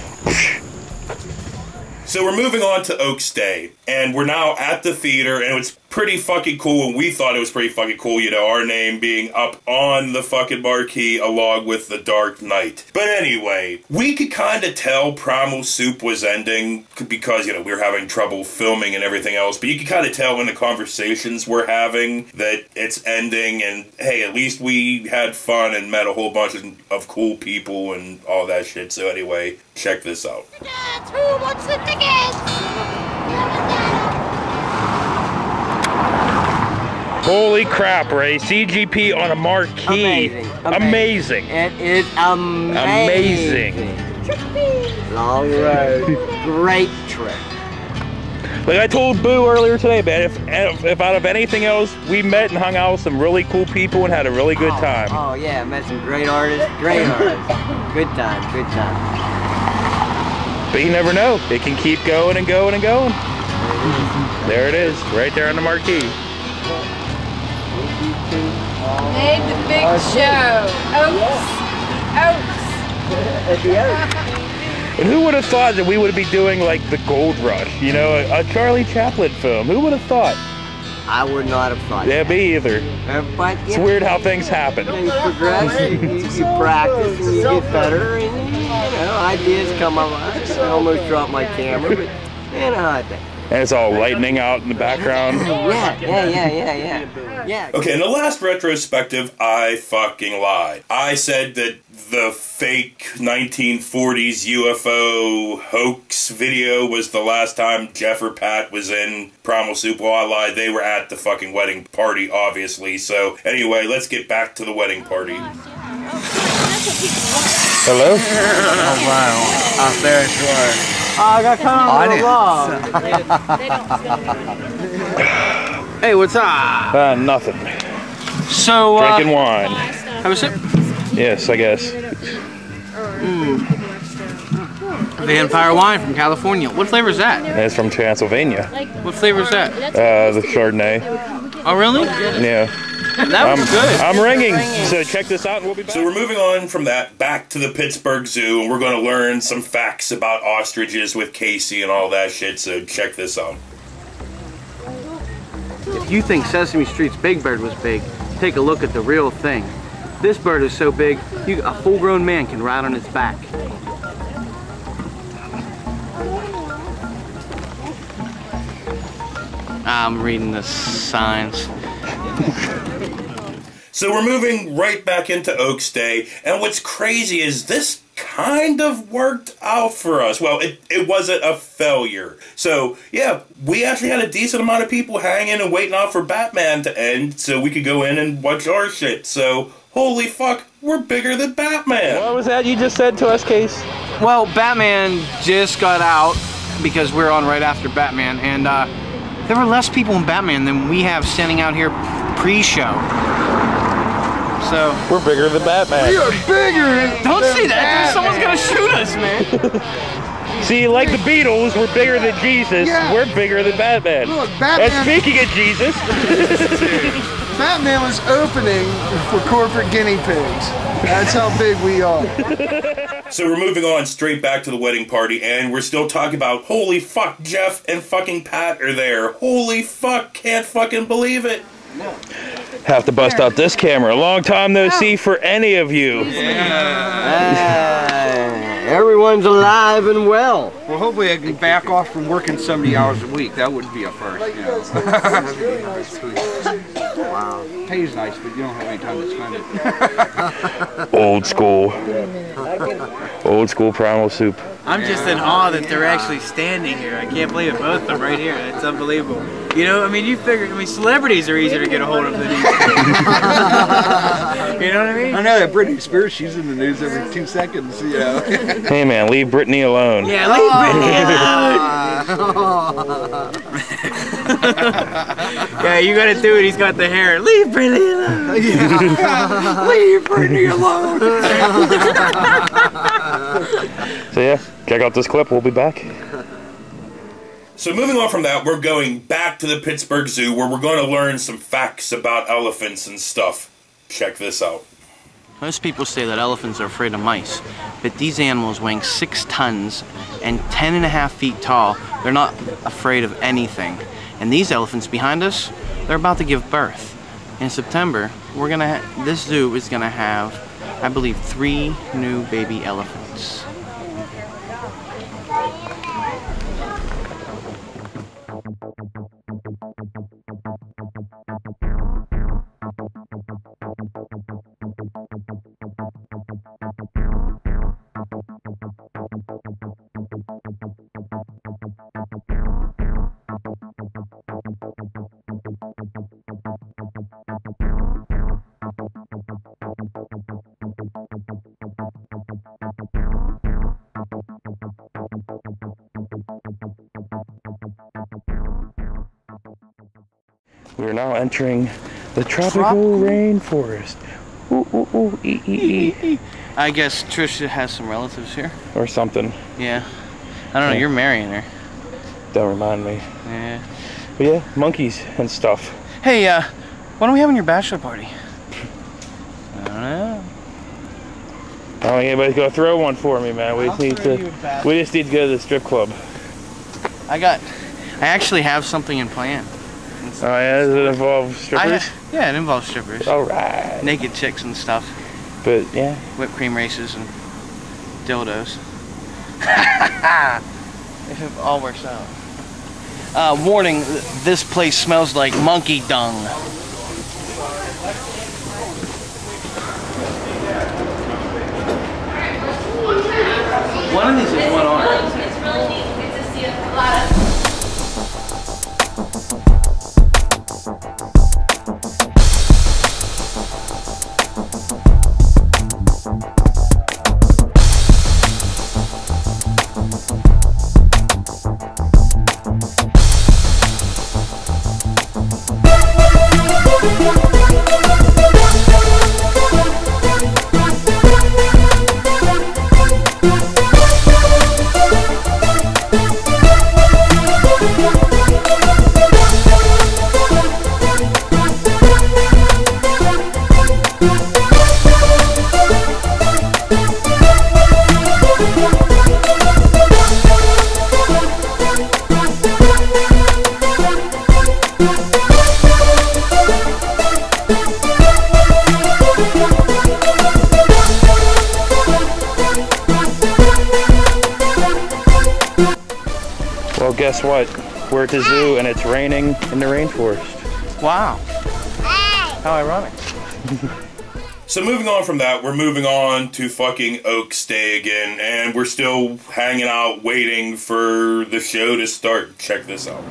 S3: So we're moving on to Oaks Day, and we're now at the theater, and it's pretty fucking cool, and we thought it was pretty fucking cool, you know, our name being up on the fucking marquee along with The Dark Knight. But anyway, we could kind of tell Primal Soup was ending because, you know, we were having trouble filming and everything else, but you could kind of tell in the conversations we're having that it's ending, and hey, at least we had fun and met a whole bunch of cool people and all that shit. So anyway, check this out.
S13: Who wants the tickets?
S1: Holy crap, Ray. CGP on a marquee. Amazing.
S18: It is amazing. Long road. Great trip.
S1: Like I told Boo earlier today, man, if out of anything else, we met and hung out with some really cool people and had a really good time.
S18: Oh yeah, met some great artists. Great artists. Good time. Good time.
S1: But you never know. It can keep going and going and going. There it is, right there on the marquee.
S6: Made the big show. Oaks.
S1: And who would have thought that we would be doing like the Gold Rush, you know, a Charlie Chaplin film? Who would have thought?
S18: I would not have thought.
S1: Yeah, me either.
S18: But
S1: it's weird how things happen.
S18: You progress, you practice, and you get better, and you know, ideas come up. I almost dropped my camera, but you know how I think.
S1: And it's all lightning out in the background.
S18: Yeah.
S3: Okay, in the last retrospective, I fucking lied. I said that the fake 1940s UFO hoax video was the last time Jeff or Pat was in Primal Soup. Well, I lied. They were at the fucking wedding party, obviously. So, anyway, let's get back to the wedding party.
S1: Hello?
S18: Oh, wow. There you are.
S10: I got Hey, what's up?
S1: Nothing.
S10: So,
S1: drinking wine.
S10: Have a sip?
S1: Yes, I guess.
S10: The Empire wine from California. What flavor is that?
S1: It's from Transylvania.
S10: What flavor is that?
S1: The Chardonnay.
S10: Oh, really?
S1: Yeah.
S10: That was good.
S1: I'm ringing, so check this out and we'll be back.
S3: So we're moving on from that back to the Pittsburgh Zoo, and we're going to learn some facts about ostriches with Casey and all that shit, so check this out.
S15: If you think Sesame Street's Big Bird was big, take a look at the real thing. This bird is so big, a full-grown man can ride on its back. I'm reading the signs.
S3: So we're moving right back into Oaks Day, and what's crazy is this kind of worked out for us. Well, it wasn't a failure. So, yeah, we actually had a decent amount of people hanging and waiting out for Batman to end so we could go in and watch our shit. So, holy fuck, we're bigger than Batman.
S1: What was that you just said to us, Case?
S10: Well, Batman just got out because we're on right after Batman, and there were less people in Batman than we have standing out here pre-show. So
S1: we're bigger than Batman.
S12: We are bigger.
S10: Don't say that. Someone's gonna shoot us, man.
S1: See, like the Beatles, we're bigger than Jesus.
S12: Yeah.
S1: We're bigger than Batman.
S12: Look, Batman.
S1: And speaking of Jesus,
S12: Batman was opening for corporate guinea pigs. That's how big we are.
S3: So we're moving on straight back to the wedding party, and we're still talking about, holy fuck, Jeff and fucking Pat are there. Holy fuck, can't fucking believe it.
S12: No.
S1: Have to bust out this camera. Long time no see for any of you.
S18: Everyone's alive and well.
S19: Well, hopefully I can back off from working 70 hours a week. That wouldn't be a first, you know. Wow. Pays nice, but you don't have any time to spend it.
S1: Old school. Old school Primal Soup.
S10: I'm just in awe that they're actually standing here. I can't believe it. Both of them right here. It's unbelievable. You know, I mean, you figure, celebrities are easier to get a hold of than these. You know what I mean?
S19: I know that Britney Spears, she's in the news every 2 seconds, you know.
S1: Hey man, leave Britney alone.
S10: Yeah, leave Britney alone. Yeah, you gotta do it. He's got the hair. Leave Britney alone.
S19: Yeah. Leave Britney alone.
S1: So yeah, check out this clip. We'll be back.
S3: So moving on from that, we're going back to the Pittsburgh Zoo where we're going to learn some facts about elephants and stuff. Check this out.
S15: Most people say that elephants are afraid of mice, but these animals weighing 6 tons and 10.5 feet tall, they're not afraid of anything. And these elephants behind us, they're about to give birth. In September, this zoo is gonna have, I believe, 3 new baby elephants.
S1: We are now entering the tropical rainforest. Ooh, ooh, ooh, ee, ee, ee.
S15: I guess Trisha has some relatives here.
S1: Or something.
S15: Yeah. I don't know, you're marrying her.
S1: Don't remind me.
S15: Yeah.
S1: But yeah, monkeys and stuff.
S15: Hey, when are we having your bachelor party? I don't know.
S1: I don't think anybody's gonna throw one for me, man. We just need to go to the strip club.
S15: I actually have something in plan.
S1: Oh yeah, does it involve strippers?
S15: Yeah, it involves strippers.
S1: Alright.
S15: Naked chicks and stuff.
S1: But yeah.
S15: Whipped cream races and dildos. If it all works out. Warning, this place smells like monkey dung. One of these is one arm.
S6: It's really neat. You get to see a lot of
S1: guess what? We're at the zoo and it's raining in the rainforest.
S10: Wow. How ironic.
S3: So moving on from that, we're moving on to fucking Oaks Day again, and we're still hanging out waiting for the show to start. Check this out.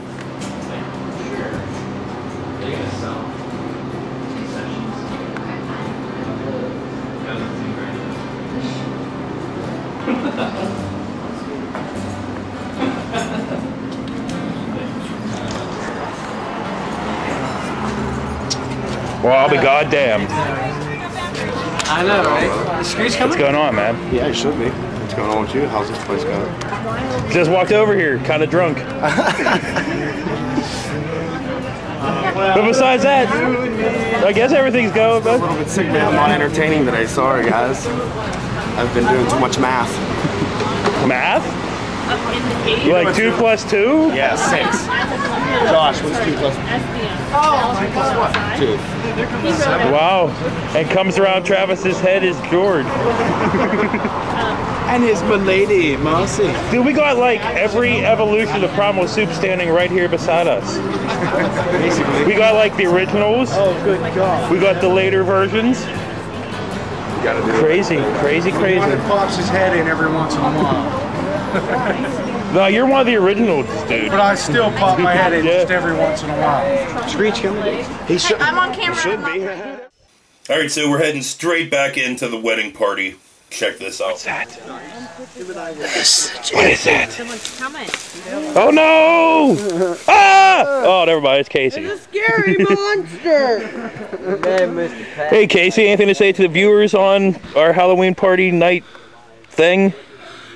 S1: Well, I'll be goddamned.
S10: I know, right? The Screech coming?
S1: What's going on, man?
S16: Yeah, it should be. What's going on with you? How's this place going?
S1: Just walked over here, kind of drunk. But besides that, I guess everything's going.
S16: A little bit sick, man. I'm not entertaining today. Sorry, guys. I've been doing too much math.
S1: Math? Like 2 + 2?
S16: Yeah, 6. Josh, what's 2 + 2? 2.
S1: Wow. And comes around Travis's head is George.
S14: And his milady, Marcy.
S1: Dude, we got like every evolution of Primal Soup standing right here beside us.
S16: Basically.
S1: We got like the originals.
S12: Oh, good God.
S1: We got the later versions. Crazy, crazy, crazy.
S19: One that pops his head in every once in a while.
S1: No, you're one of the originals, dude.
S19: But I still pop my head in just every once in a while.
S14: Screech coming. He should.
S17: I'm on camera.
S14: Should be.
S3: Alright, so we're heading straight back into the wedding party. Check this out.
S1: What's that?
S17: What
S1: is that?
S17: Someone's coming.
S1: Oh no! Ah! Oh, never mind. It's Casey.
S17: It's a scary monster.
S1: Hey, Casey, anything to say to the viewers on our Halloween party night thing?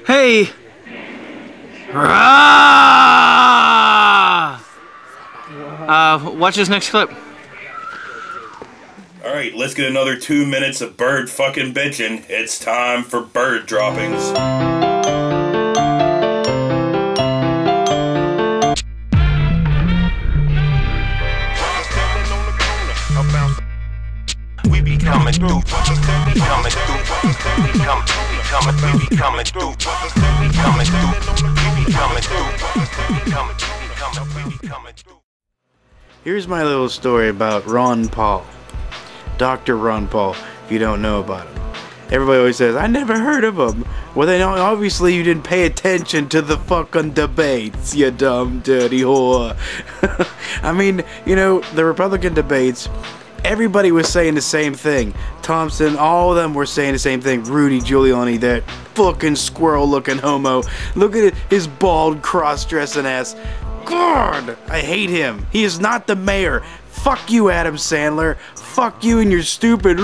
S10: Hey! Watch this next clip.
S3: Alright, let's get another 2 minutes of bird fucking bitching. It's time for bird droppings.
S7: We be coming through, coming through, coming through, coming through.
S14: Here's my little story about Ron Paul. Dr. Ron Paul, if you don't know about him. Everybody always says, I never heard of him. Well, then obviously you didn't pay attention to the fucking debates, you dumb, dirty whore. I mean, you know, the Republican debates, everybody was saying the same thing. Thompson, all of them were saying the same thing. Rudy Giuliani, that fucking squirrel-looking homo. Look at it, his bald, cross-dressing ass. God, I hate him. He is not the mayor. Fuck you, Adam Sandler. Fuck you and your stupid,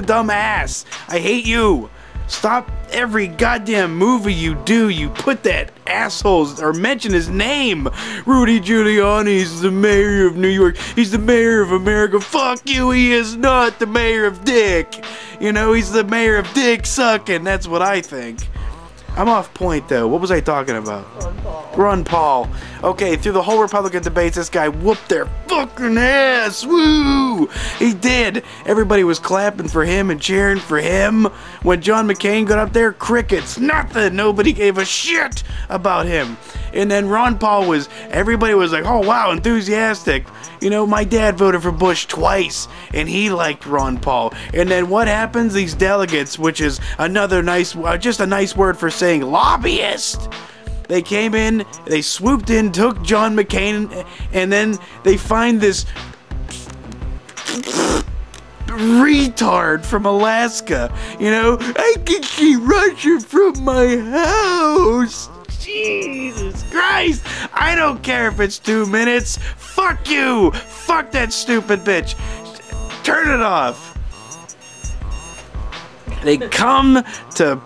S14: dumb ass. I hate you. Stop every goddamn movie you do. You put that asshole's or mention his name. Rudy Giuliani's the mayor of New York. He's the mayor of America. Fuck you. He is not the mayor of Dick. You know, he's the mayor of Dick sucking. That's what I think. I'm off point though. What was I talking about? Ron Paul. Okay, through the whole Republican debates, this guy whooped their fucking ass. Woo! He did. Everybody was clapping for him and cheering for him. When John McCain got up there, crickets. Nothing. Nobody gave a shit about him. And then Ron Paul was, everybody was like, oh wow, enthusiastic. You know, my dad voted for Bush twice, and he liked Ron Paul. And then what happens? These delegates, which is another nice, just a nice word for saying lobbyist. They came in, they swooped in, took John McCain, and then they find this retard from Alaska. You know, I can see Russia from my house. Jesus Christ! I don't care if it's 2 minutes. Fuck you! Fuck that stupid bitch. Turn it off. They come to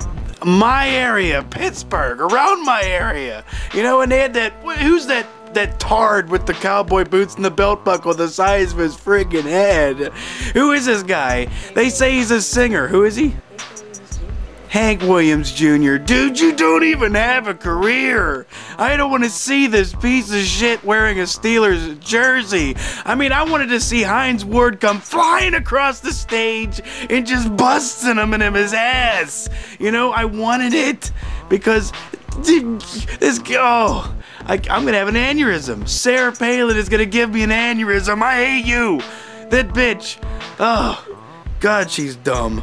S14: my area, Pittsburgh, around my area. You know, and they had that, who's that tard with the cowboy boots and the belt buckle the size of his friggin' head? Who is this guy? They say he's a singer. Who is he? Hank Williams Jr. Dude, you don't even have a career. I don't want to see this piece of shit wearing a Steelers jersey. I mean, I wanted to see Hines Ward come flying across the stage and just busting him in his ass. You know, I wanted it because this, oh, I'm gonna have an aneurysm. Sarah Palin is gonna give me an aneurysm. I hate you. That bitch. Oh, God, she's dumb.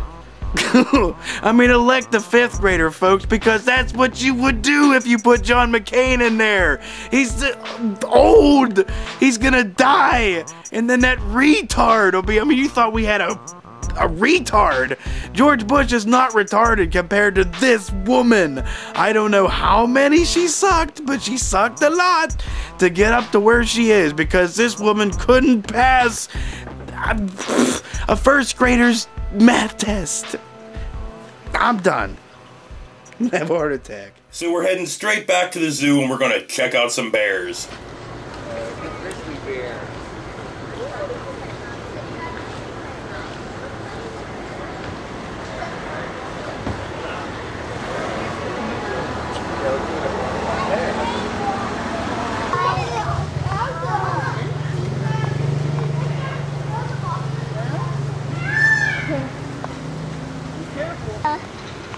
S14: I mean, elect a 5th grader, folks, because that's what you would do if you put John McCain in there. He's old. He's gonna die. And then that retard will be, I mean, you thought we had a retard. George Bush is not retarded compared to this woman. I don't know how many she sucked, but she sucked a lot to get up to where she is, because this woman couldn't pass a 1st grader's math test. I'm done. I have a heart attack.
S3: So we're heading straight back to the zoo and we're gonna check out some bears.
S18: Grizzly bear.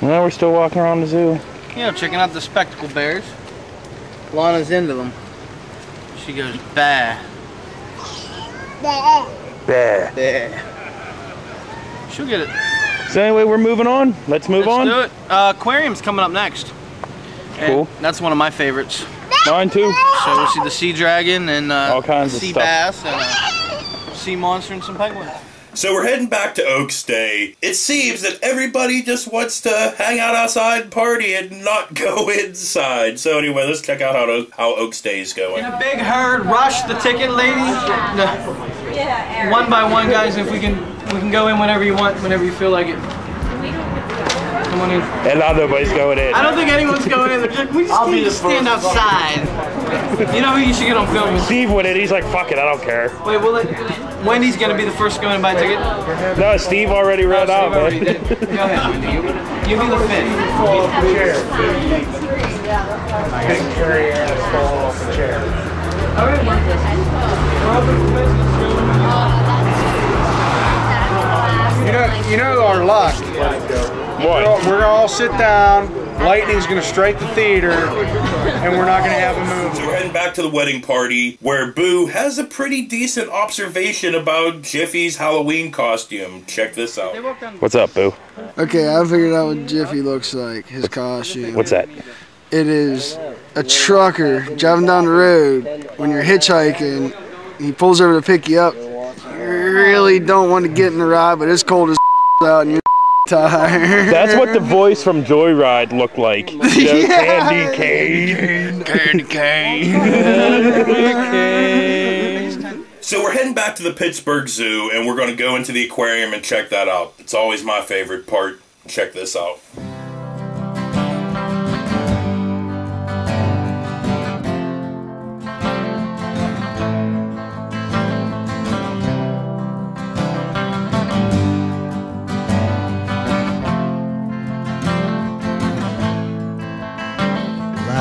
S1: Well, we're still walking around the zoo.
S10: You know, checking out the spectacle bears. Lana's into them. She goes, bah.
S1: Bah.
S10: She'll get it.
S1: So anyway, we're moving on. Let's move on.
S10: Let's do it. Aquarium's coming up next.
S1: Cool.
S10: And that's one of my favorites.
S1: Mine too.
S10: So we'll see the sea dragon and
S1: all kinds of
S10: sea
S1: stuff.
S10: bass and a sea monster and some penguins.
S3: So we're heading back to Oaks Day. It seems that everybody just wants to hang out outside and party and not go inside. So anyway, let's check out how Oaks Day is going.
S10: In a big herd, rush the ticket, lady. No. One by one, guys. If we can go in whenever you want, whenever you feel like it. Come on in.
S1: And now nobody's going in.
S10: I don't think anyone's going in. We just need to stand outside. You know who you should get on film?
S1: Steve went in. He's like, fuck it, I don't care.
S10: Wait, Wendy's gonna be the first to go in and buy a ticket?
S1: No, Steve already ran out, man.
S10: Go ahead, Wendy. You be the fifth.
S19: Couldn't carry it and fall off the chair. You know our luck.
S1: What?
S19: We're gonna all sit down. Lightning's gonna strike the theater, and we're not gonna have a movie.
S3: So we're heading back to the wedding party, where Boo has a pretty decent observation about Jiffy's Halloween costume. Check this out.
S1: What's up, Boo?
S12: Okay, I figured out what Jiffy looks like, his costume.
S1: What's that?
S12: It is a trucker driving down the road. When you're hitchhiking, he pulls over to pick you up. You really don't want to get in the ride, but it's cold as out and you're tired.
S1: That's what the voice from Joyride looked like. You know,
S12: Yeah.
S1: Candy cane.
S3: So we're heading back to the Pittsburgh Zoo, and we're going to go into the aquarium and check that out. It's always my favorite part. Check this out.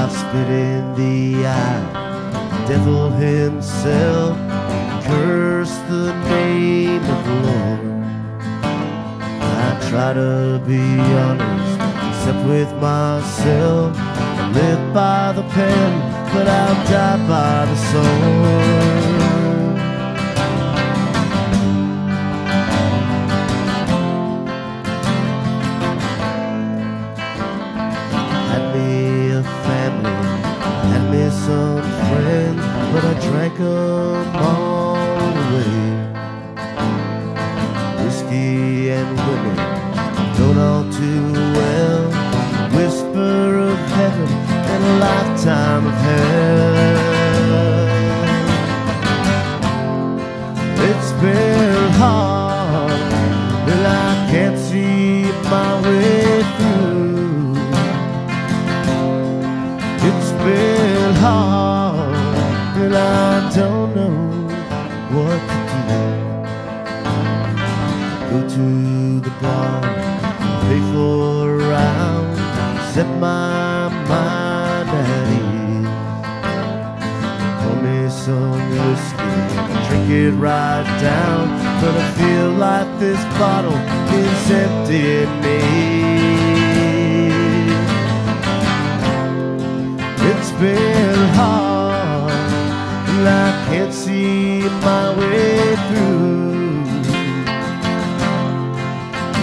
S11: Spit in the eye, devil himself, curse the name of the Lord. I try to be honest, except with myself. I live by the pen, but I'll die by the sword. Some friends, but I drank them all away. Whiskey and women don't all too well. Whisper of heaven and a lifetime of hell. It's been hard, and I can't see my way through. It's been hard, and I don't know what to do. Go to the bar, pay for a round, set my mind at ease. Pour me some whiskey, drink it right down, but I feel like this bottle is emptying me. It's been hard. and I can't see my way through.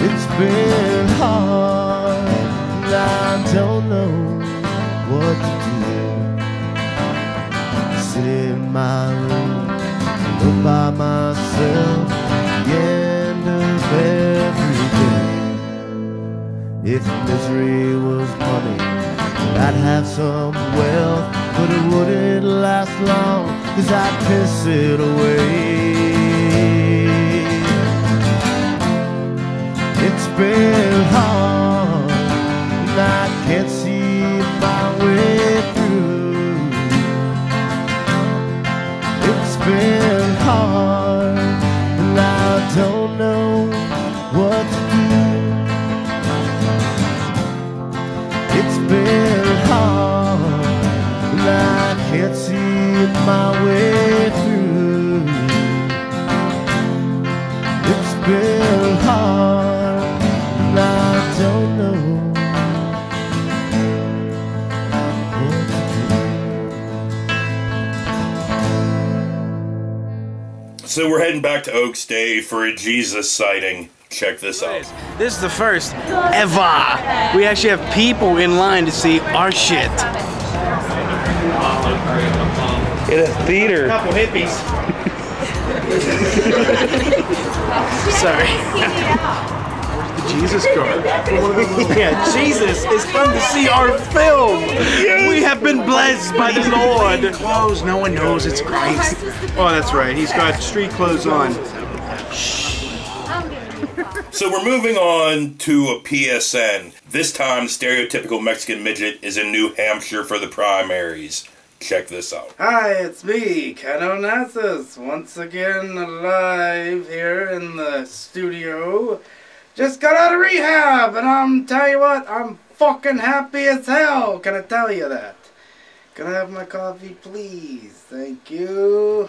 S11: It's been hard, and I don't know what to do. Sit in my room, all by myself, the end of every day. If misery was money, I'd have some wealth, but it wouldn't last long, 'cause I'd piss it away. It's been hard, and I can't see my way through. It's been hard, and I don't know what to do. It's been hard, and I can't see my way through. It's been hard, and I don't know what to do.
S3: So we're heading back to Oaks Day for a Jesus sighting. Check this out.
S14: This is the first ever. We actually have people in line to see our shit.
S1: In a theater.
S14: A couple hippies. Sorry.
S19: The Jesus card.
S14: Yeah, Jesus is come to see our film. We have been blessed by the Lord.
S19: Clothes, no one knows it's Christ. Oh, that's right. He's got street clothes on.
S3: So we're moving on to a PSN. This time, stereotypical Mexican midget is in New Hampshire for the primaries. Check this out.
S14: Hi, it's me, Canonassus, once again alive here in the studio. Just got out of rehab, and I'm tell you what, I'm fucking happy as hell. Can I tell you that? Can I have my coffee, please? Thank you.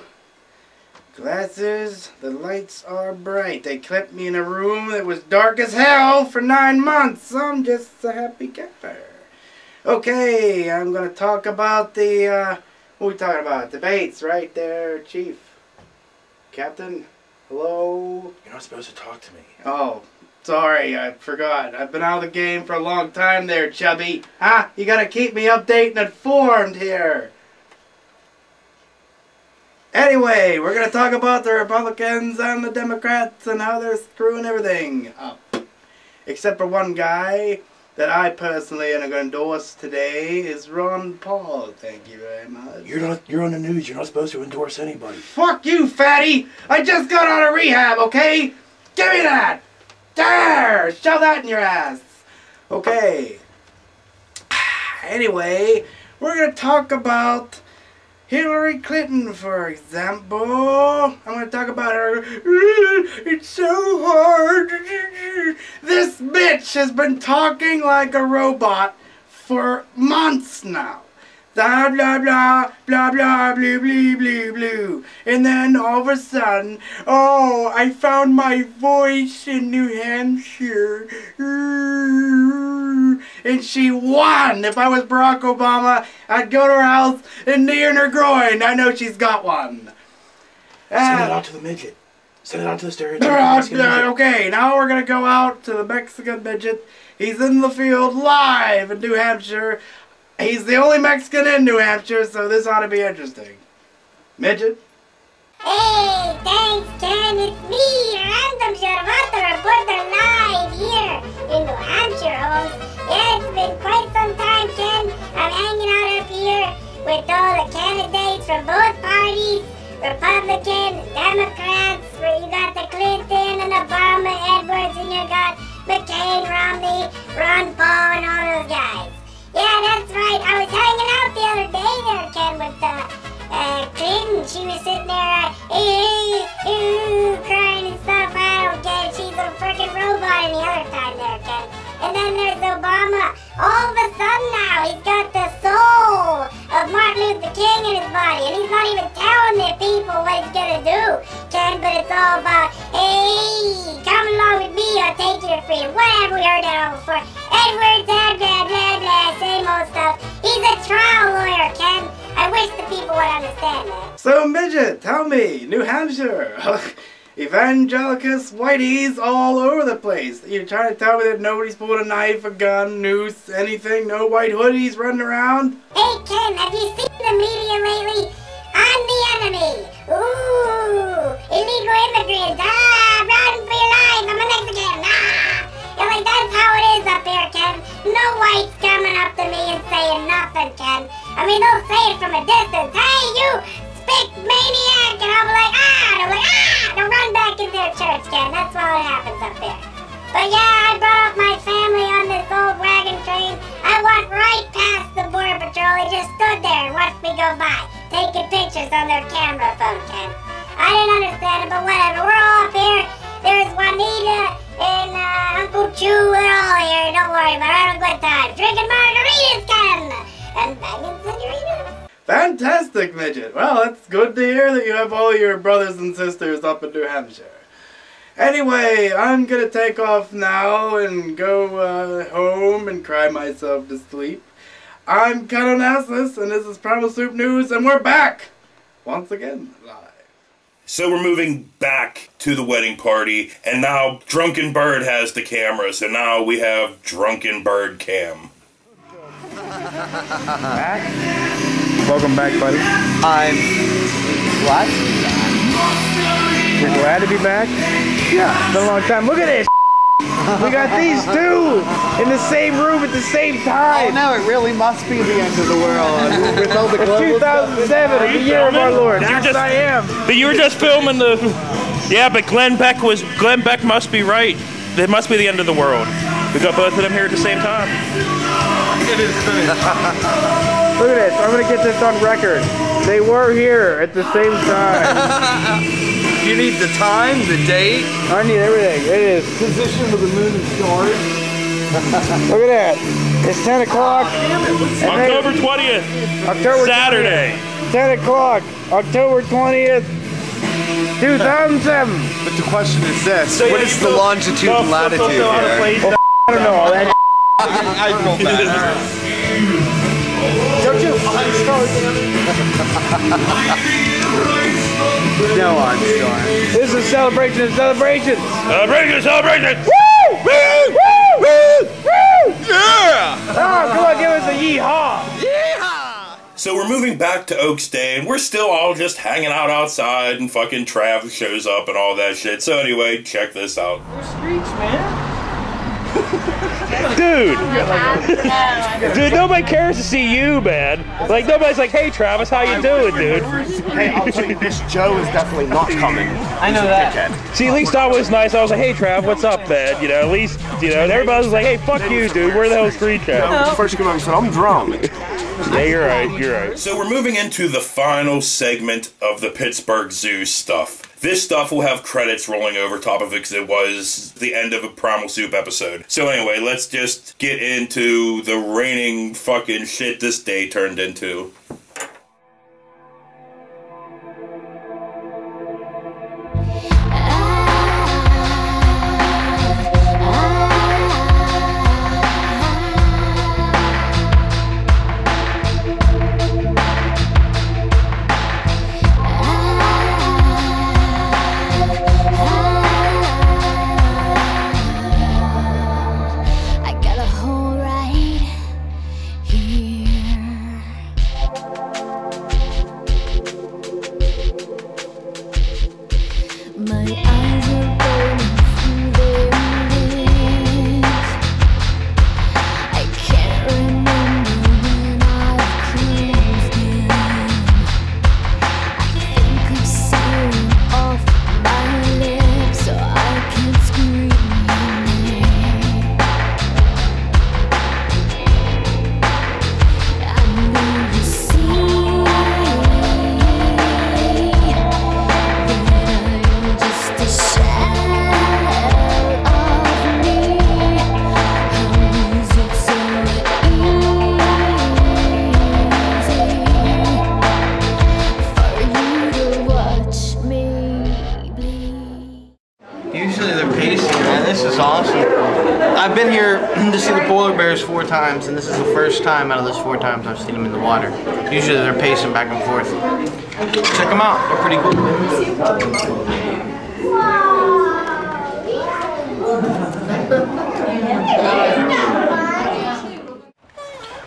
S14: Glasses, the lights are bright. They kept me in a room that was dark as hell for 9 months. I'm just a happy camper. Okay, I'm gonna talk about the, what are we talking about? Debates, right there, Chief. Captain? Hello?
S3: You're not supposed to talk to me.
S14: Oh, sorry, I forgot. I've been out of the game for a long time there, Chubby. Huh? You gotta keep me updated and informed here. Anyway, we're going to talk about the Republicans and the Democrats and how they're screwing everything up. Except for one guy that I personally am going to endorse today is Ron Paul. Thank you very much.
S3: You're on the news. You're not supposed to endorse anybody.
S14: Fuck you, fatty! I just got out of rehab, okay? Give me that! There! Shove that in your ass! Okay. Anyway, we're going to talk about Hillary Clinton, for example. I'm going to talk about her. It's so hard. This bitch has been talking like a robot for months now. Blah, blah, blah, blah, blah, blue, blue, blue, blue. And then all of a sudden, oh, I found my voice in New Hampshire. And she won. If I was Barack Obama, I'd go to her house and knee in her groin. I know she's got one.
S3: Send it out to the midget. Send it out to the stereotypical.
S14: Okay, now we're going to go out to the Mexican midget. He's in the field live in New Hampshire. He's the only Mexican in New Hampshire, so this ought to be interesting. Midget?
S20: Hey, thanks, Ken. It's me, Random Shorvato reporter live here in New Hampshire, host. Yeah, it's been quite some time, Ken. I'm hanging out up here with all the candidates from both parties, Republican, Democrats, where you got the Clinton and Obama, Edwards, and you got McCain, Romney, Ron Paul, and all those guys. Yeah, that's right. I was hanging out the other day there, Ken, with Clinton. She was sitting there, crying and stuff. I don't get it. She's a freaking robot. And the other time there, Ken. And then there's Obama. All of a sudden now, he's got the soul of Martin Luther King in his body. And he's not even telling the people what he's gonna do, Ken. But it's all about, hey, come along with me. I'll take you to freedom. What have we heard that all before? Edwards, blah, blah, blah, blah, same old stuff. He's a trial lawyer, Ken. I I wish the people would understand that.
S14: So, Midget, tell me, New Hampshire, evangelicus whiteys all over the place. You're trying to tell me that nobody's pulled a knife, a gun, noose, anything? No white hoodies running around?
S20: Hey Ken, have you seen the media lately? I'm the enemy. Ooh, illegal immigrants. Run for your life. I'm a Mexican. You're like, that's how it is up here, Ken. No whites coming up to me and saying nothing, Ken. I mean, they'll say it from a distance. Hey, you spick maniac. And I'll be like, they're like, they'll run back in their church, Ken. That's how it happens up here. But yeah, I brought up my family on this old wagon train. I went right past the border patrol. He just stood there and watched me go by, taking pictures on their camera phone, Ken. I didn't understand it, but whatever. We're all up here. There's Juanita and Uncle Chew. We're all here. Don't worry about it. We're having a good time. Drinking margaritas, Ken. And banging senoritas.
S14: Fantastic, Midget. Well, it's good to hear that you have all your brothers and sisters up in New Hampshire. Anyway, I'm gonna take off now and go home and cry myself to sleep. I'm Canonasis, and this is Primal Soup News, and we're back! Once again, live.
S3: So we're moving back to the wedding party, and now Drunken Bird has the camera, so now we have Drunken Bird Cam.
S19: Back? Welcome back, buddy.
S18: I'm glad to be back.
S19: You're glad to be back? Yeah. It's been a long time. Look at this. We got these two in the same room at the same time.
S18: Oh no, it really must be the end of the world. With all the global
S19: 2007, the year of our Lord. Yes, I am.
S1: But you were just filming the... Yeah, but Glenn Beck must be right. It must be the end of the world. We got both of them here at the same time.
S19: It is finished. Look at this. I'm going to get this on record. They were here at the same time.
S18: You need the time, the date.
S19: I need everything. It is.
S18: Position of the moon and stars.
S19: Look at that. It's 10 o'clock.
S1: October 20th.
S19: October
S1: Saturday.
S19: 10 o'clock. October 20th. 2007.
S18: But the question is this. What is the longitude and latitude here?
S19: Well, I don't know all that.
S18: I feel bad. Don't you unstar, No, I'm sorry.
S19: This is celebration of celebrations.
S1: Celebration, celebration.
S19: Woo! Woo! Woo! Woo! Woo!
S18: Yeah!
S19: Oh, come on, give us a yeehaw.
S18: Yeehaw!
S3: So we're moving back to Oaks Day, and we're still all just hanging out outside, and fucking Trav shows up and all that shit. So anyway, check this out.
S19: Streets, man.
S1: Dude, nobody cares to see you, man. Like, nobody's like, hey, Travis, how you doing, dude?
S16: Hey, I'll tell you, this Joe is definitely not coming.
S10: I know that.
S1: See, at least I was nice. I was like, hey, Trav, what's up, man? You know, at least, you know, and everybody was like, hey, fuck you, dude. Where the hell's Street Cat?
S16: First came over and said, I'm drunk.
S1: Yeah, you're right, you're right.
S3: So we're moving into the final segment of the Pittsburgh Zoo stuff. This stuff will have credits rolling over top of it because it was the end of a Primal Soup episode. So anyway, let's just get into the raining fucking shit this day turned into.
S15: I've been here to see the polar bears 4 times, and this is the first time out of those 4 times I've seen them in the water. Usually they're pacing back and forth. Check them out, they're pretty cool.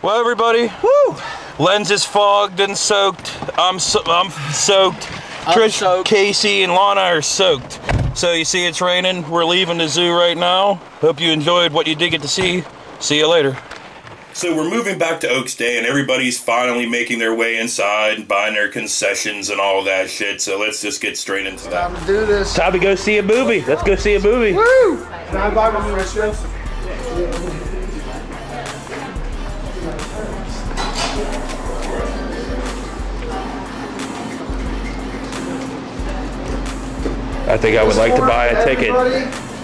S1: Well, everybody, woo! Lens is fogged and soaked. I'm soaked. Trish, Casey, and Lana are soaked. So you see it's raining. We're leaving the zoo right now. Hope you enjoyed what you did get to see. See you later.
S3: So we're moving back to Oaks Day, and everybody's finally making their way inside and buying their concessions and all that shit. So let's just get straight into that.
S12: Time to do this.
S1: Time to go see a movie. Let's go see a movie.
S12: Woo! Can I buy one of your
S1: I think I would like to buy a ticket.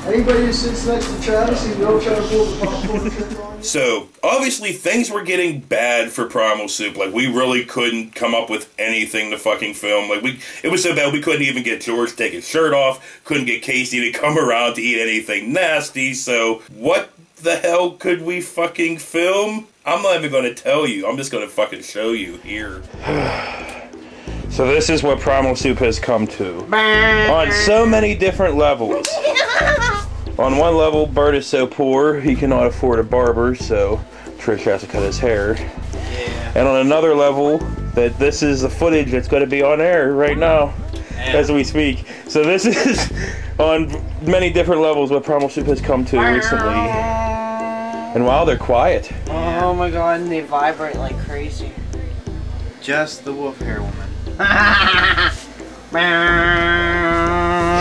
S12: Anybody who sits next to Travis, you know, try to pull the popcorn trick on.
S3: So, obviously, things were getting bad for Primal Soup. Like, we really couldn't come up with anything to fucking film. Like, it was so bad we couldn't even get George to take his shirt off, couldn't get Casey to come around to eat anything nasty. So, what the hell could we fucking film? I'm not even going to tell you. I'm just going to fucking show you here.
S1: So this is what Primal Soup has come to. On so many different levels. On one level, Bert is so poor, he cannot afford a barber, so Trish has to cut his hair. Yeah. And on another level, that this is the footage that's going to be on air right now, as we speak. So this is on many different levels what Primal Soup has come to recently. And wow, they're quiet.
S10: Oh my god, and they vibrate like crazy.
S14: Just the wolf hair woman.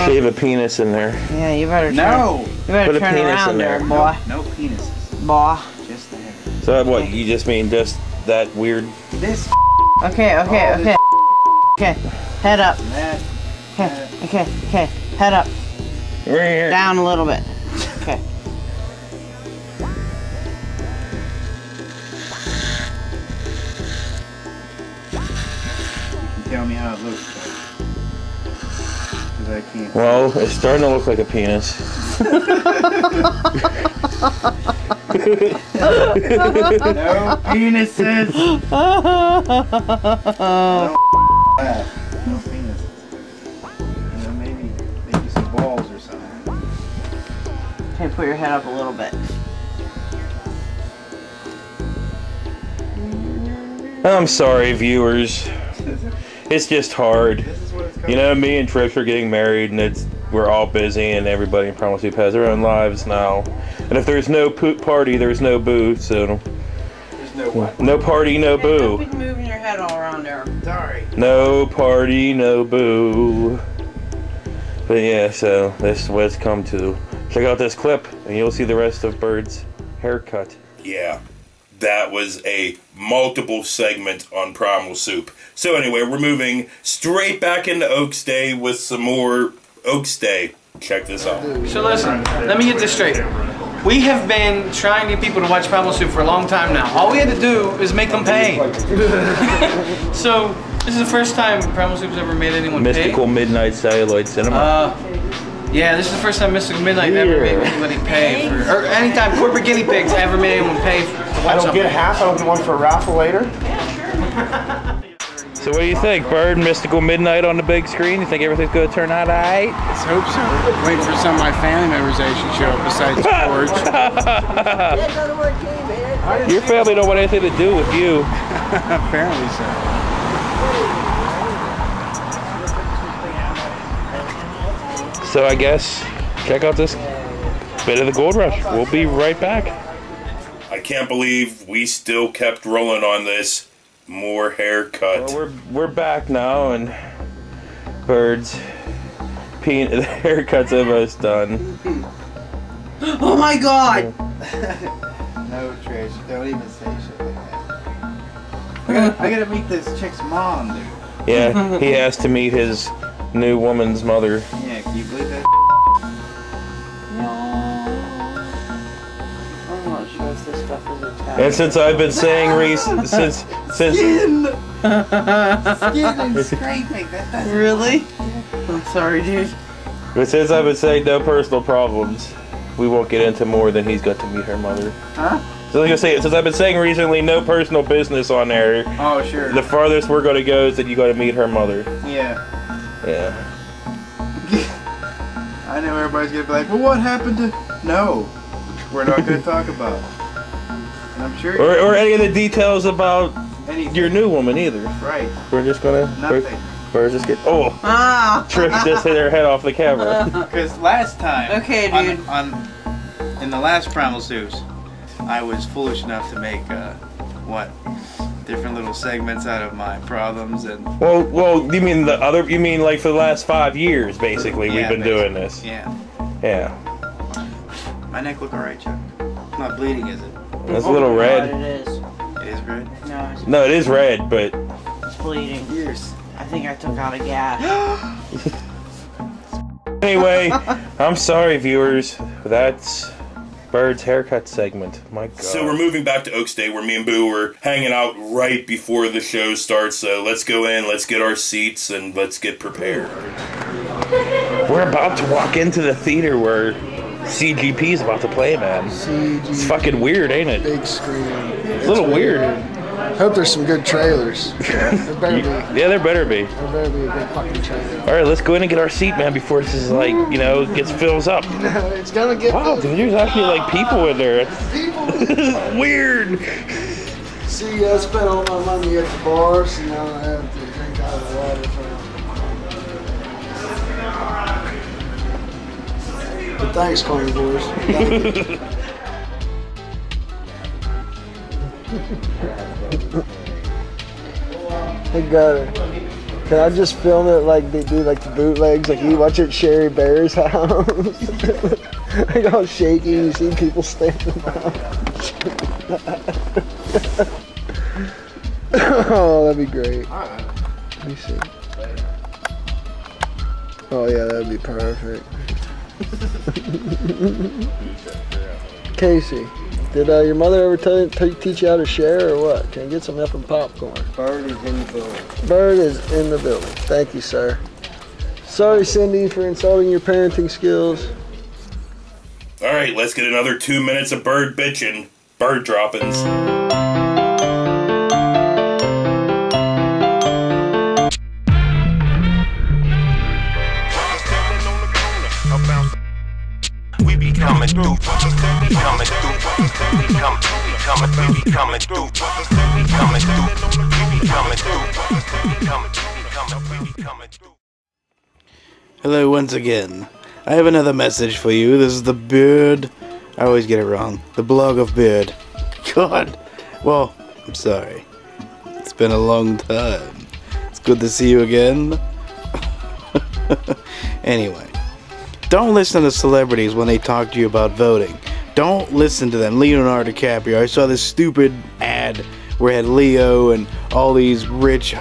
S1: Shave a penis in there.
S10: Yeah, you better
S14: No!
S10: You better
S1: Put a
S10: turn
S1: penis
S10: around
S1: in there.
S10: boy.
S14: No penises.
S10: Boy.
S14: Just the hair.
S1: So what, you just mean just that weird...
S14: This.
S10: Okay. Okay, head up. Okay, head up. Down a little bit. Okay.
S14: Tell me how it looks. Because I can't.
S1: Well, it's starting to look like a penis.
S14: No penises. No penises. You know, maybe some balls or something.
S10: Okay, put your head up a little bit.
S1: I'm sorry, viewers. It's just hard. You know, me and Trish are getting married, and we're all busy, and everybody in Primal Soup has their own lives now. And if there's no party, there's no boo. So
S14: there's no what?
S1: No party, no boo.
S10: Don't be moving your head all around there.
S14: Sorry.
S1: No party, no boo. But yeah, so this is what it's come to. Check out this clip, and you'll see the rest of Bird's haircut.
S3: Yeah. That was a multiple segment on Primal Soup. So anyway, we're moving straight back into Oaks Day with some more Oaks Day. Check this out.
S10: So listen, let me get this straight. We have been trying to get people to watch Primal Soup for a long time now. All we had to do is make them pay. So this is the first time Primal Soup's ever made anyone
S1: Mystical
S10: pay.
S1: Midnight Celluloid Cinema.
S10: Yeah, this is the first time Mystical Midnight ever made anybody pay for, or anytime Corporate Guinea Pigs ever made anyone pay for.
S19: I don't get half, I don't get one for a raffle later.
S1: So what do you think, Bird? Mystical Midnight on the big screen? You think everything's going to turn out alright?
S21: Let's hope so. Waiting for some of my family members they should show up besides George.
S1: Your family don't want anything to do with you.
S21: Apparently so.
S1: So I guess check out this bit of the Gold Rush. We'll be right back.
S3: I can't believe we still kept rolling on this. More haircut.
S1: Well, we're back now, and Bird's the haircut's almost done.
S10: Oh my god!
S14: No, Trish, don't even say shit like that. I gotta meet this chick's mom, dude.
S1: Yeah, he has to meet his new woman's mother.
S14: Yeah, can you believe that?
S1: And since I've been saying since
S14: Skin and scraping.
S10: Really? I'm sorry, dude.
S1: But since I've been saying no personal problems, we won't get into more than he's got to meet her mother.
S9: Huh?
S1: So I was gonna say, since I've been saying recently, no personal business on there.
S9: Oh, sure.
S1: The farthest we're gonna go is that you gotta meet her mother.
S9: Yeah.
S1: Yeah.
S14: I know everybody's gonna be like, well, what happened to... No. We're not gonna talk about it. And I'm sure...
S1: Or any of the details about your new woman either.
S14: Right.
S1: We're just gonna...
S14: Nothing.
S1: We're just get... Oh! Trish just hit her head off the camera.
S14: Because last time...
S10: Okay, dude.
S14: In the last Primal Soups, I was foolish enough to make, different little segments out of my problems and...
S1: Well, you mean like for the last 5 years, basically, we've been doing this.
S14: Yeah.
S1: Yeah.
S14: My neck look alright, Chuck. It's not bleeding, is it?
S1: It's a little red.
S10: It is.
S14: It is red?
S10: No, it's
S1: No, it is red, but...
S10: It's bleeding. Years. I think I took out a gas.
S1: Anyway, I'm sorry, viewers. That's Bird's haircut segment. My God.
S3: So we're moving back to Oaks Day, where me and Boo were hanging out right before the show starts. So let's go in, let's get our seats, and let's get prepared.
S1: We're about to walk into the theater where CGP is about to play, man. It's fucking weird, ain't it?
S12: Big screen.
S1: It's a little weird.
S12: Hope there's some good trailers. There better be.
S1: Yeah, there better be.
S12: There better be a good fucking trailer.
S1: All right, let's go in and get our seat, man, before this is like, fills up.
S12: It's gonna get.
S1: Wow, dude, there's actually like people in there. This is weird.
S12: See, I spent all my money at the bar, so now I have to drink out of the water. But thanks, carnivores. Hey, Gutter, can I just film it like they do like the bootlegs, like you watch it at Sherry Bear's house? Like all shaky, you see people standing up. Oh, that'd be great. Let me see. Oh yeah, that'd be perfect. Casey, did your mother ever teach you how to share or what? Can I get some effing popcorn?
S18: Bird is in the building.
S12: Bird is in the building. Thank you, sir. Sorry, Cindy, for insulting your parenting skills.
S3: All right, let's get another 2 minutes of bird bitching, bird droppings.
S13: We be coming through, coming through, we be coming through, coming through.
S14: Hello once again. I have another message for you. This is the Beard. I always get it wrong. The blog of Beard. God. Well, I'm sorry. It's been a long time. It's good to see you again. Anyway. Don't listen to celebrities when they talk to you about voting. Don't listen to them. Leonardo DiCaprio. I saw this stupid ad where it had Leo and all these rich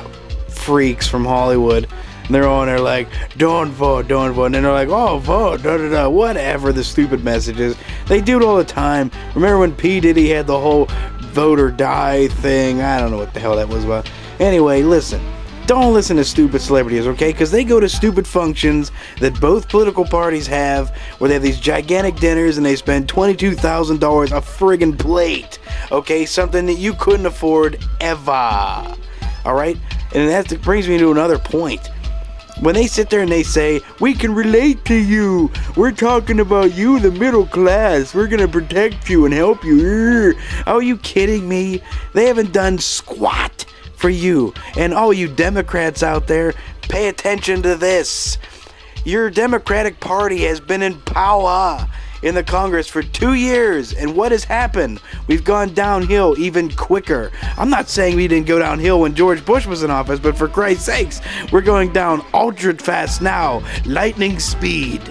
S14: freaks from Hollywood. And they're on there like, don't vote, don't vote. And then they're like, oh, vote, da-da-da. Whatever the stupid message is. They do it all the time. Remember when P. Diddy had the whole vote or die thing? I don't know what the hell that was about. Anyway, listen. Don't listen to stupid celebrities, okay? Because they go to stupid functions that both political parties have, where they have these gigantic dinners and they spend $22,000 a friggin' plate, okay? Something that you couldn't afford ever, alright? And that brings me to another point. When they sit there and they say, we can relate to you, we're talking about you, the middle class, we're gonna protect you and help you. Are you kidding me? They haven't done squat for you. And all you Democrats out there, pay attention to this. Your Democratic Party has been in power in the Congress for 2 years, and what has happened? We've gone downhill even quicker. I'm not saying we didn't go downhill when George Bush was in office, but for Christ's sakes, we're going down ultra fast now, lightning speed.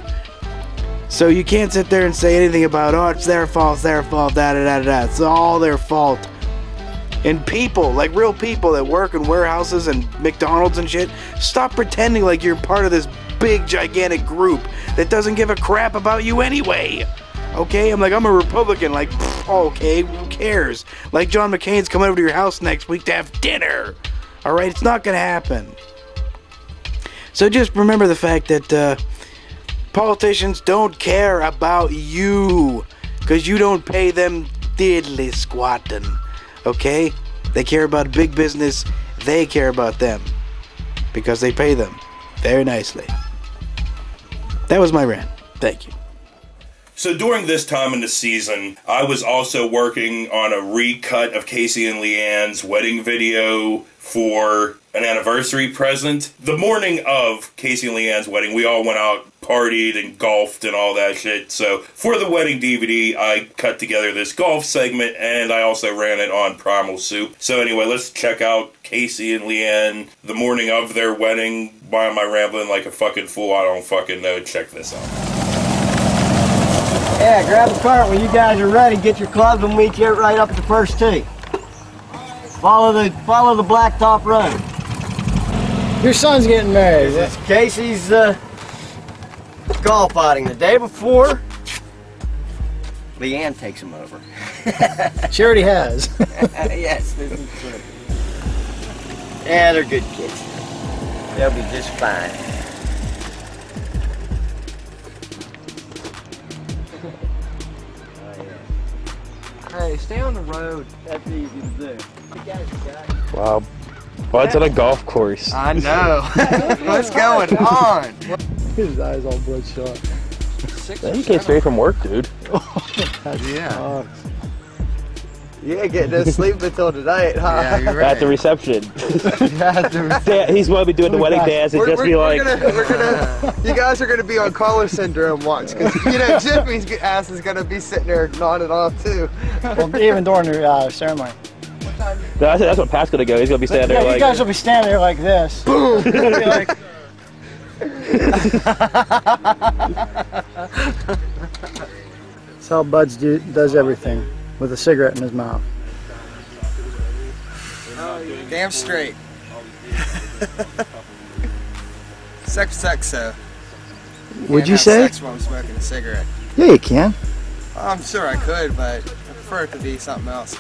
S14: So you can't sit there and say anything about, oh, it's their fault, da-da-da-da. It's all their fault. And people, like real people that work in warehouses and McDonald's and shit, stop pretending like you're part of this big, gigantic group that doesn't give a crap about you anyway. Okay? I'm a Republican. Like, okay, who cares? Like John McCain's coming over to your house next week to have dinner. Alright? It's not gonna happen. So just remember the fact that, Politicians don't care about you, because you don't pay them diddly squatting, okay? They care about big business, they care about them, because they pay them very nicely. That was my rant. Thank you.
S3: So during this time in the season, I was also working on a recut of Casey and Leanne's wedding video for an anniversary present. The morning of Casey and Leanne's wedding, we all went out, partied, and golfed and all that shit. So for the wedding DVD, I cut together this golf segment, and I also ran it on Primal Soup. So anyway, let's check out Casey and Leanne the morning of their wedding. Why am I rambling like a fucking fool? I don't fucking know. Check this out.
S18: Yeah, grab the cart when you guys are ready. Get your clubs and meet you right up at the first tee. Follow the blacktop road.
S8: Your son's getting married.
S18: This is Casey's golf outing. The day before, Leanne takes him over.
S8: She already has.
S18: Yes, this is true. Yeah, they're good kids. They'll be just fine.
S10: Hey, stay on the road.
S18: That's easy to do.
S1: Wow. Bud's at a golf course.
S10: I know. What's going on?
S8: His eyes all bloodshot.
S1: You came straight from work, dude.
S10: Yeah.
S18: You ain't getting no sleep until tonight, huh?
S10: Yeah, you're right.
S1: At the reception. He's going to be doing the wedding dance and just be like...
S4: You guys are gonna be on caller syndrome once, because Jimmy's ass is gonna be sitting there nodding off too.
S8: Well, even during the ceremony.
S1: That's what Pat's going to go. He's going to be standing there like...
S8: You guys will be standing there like this. Boom! That's how Buds does everything, with a cigarette in his mouth.
S4: Damn straight. So.
S8: Would you
S4: Can't have
S8: say?
S4: sex while I'm smoking a cigarette.
S8: Yeah, you can.
S4: I'm sure I could, but I prefer it to be something else.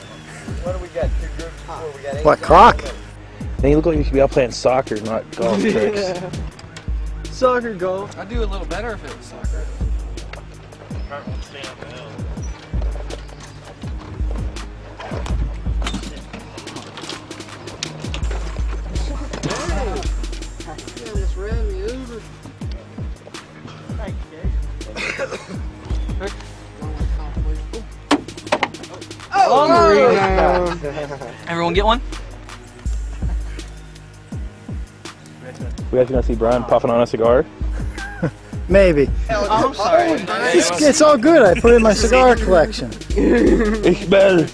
S18: What do we got? 2 groups before we got 8.
S8: What, cock?
S1: Man, you look like you should be out playing soccer, not golf tricks.
S10: Yeah. Soccer golf. I'd do a little better if it was soccer.
S18: Just ran me over.
S10: Everyone get one?
S1: We guys gonna see Brian puffing on a cigar?
S8: Maybe.
S10: Oh, I'm sorry.
S8: It's all good. I put it in my cigar collection.
S1: Ich smell.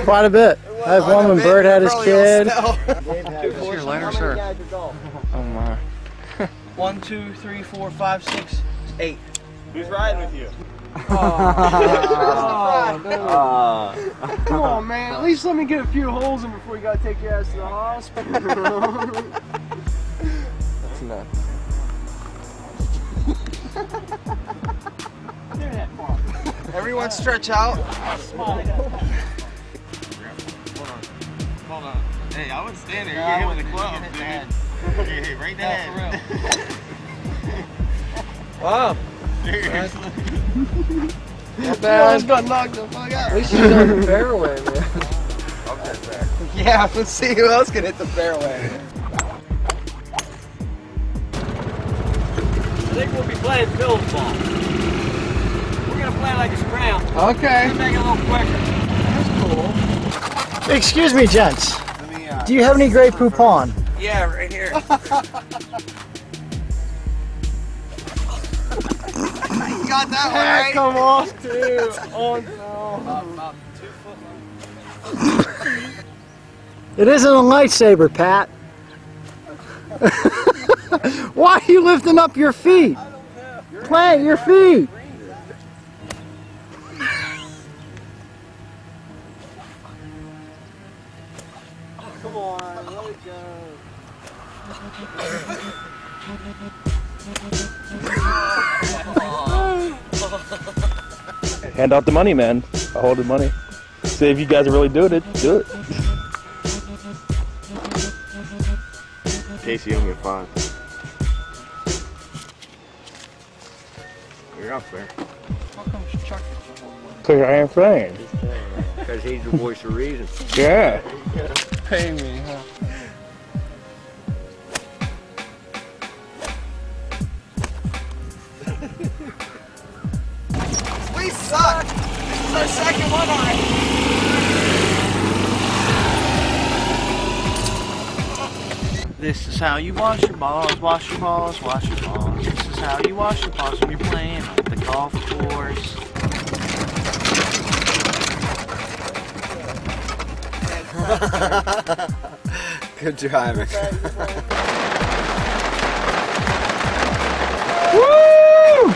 S8: Quite a bit. I have one when Bert had his kid.
S10: Is your lighter, sir?
S1: Oh my.
S10: 1, 2, 3, 4, 5, 6, 8.
S4: Who's riding with you?
S10: Oh, no.
S4: Come on, man. At least let me get a few holes in before you gotta take your ass to the hospital.
S10: That's nuts.
S4: Everyone stretch out.
S10: Hold on. Hey, I wouldn't stand there. You get hit with a club, dude. You get hit right in the head. Wow.
S4: Not bad. Got knocked the fuck out.
S10: At least you got the fairway, man.
S4: Yeah, let's see who else can hit the fairway.
S18: I think we'll be playing Phil's ball. We're gonna play like a scram.
S4: Okay.
S18: Let's make it a little quicker. That's cool.
S8: Excuse me, gents. Do you have any Grey Poupon?
S18: Yeah, right here.
S4: You got that one right.
S18: Come off too. Oh no.
S10: About 2 foot.
S8: It isn't a lightsaber, Pat. Why are you lifting up your feet? Plant your feet.
S18: Come on, let it go.
S1: Hand out the money, man. I hold the money. See if you guys are really doing it. Do it.
S9: Casey, you'll get fine.
S18: You're up there.
S10: How come Chuck is the whole one?
S19: Because I ain't playing.
S18: Because he's the voice of reason.
S19: Yeah.
S10: Pay me, huh?
S4: We suck! This is our second one already.
S15: This is how you wash your balls, wash your balls, wash your balls. This is how you wash your balls when you're playing on the golf course.
S18: Good driving.
S19: Woo!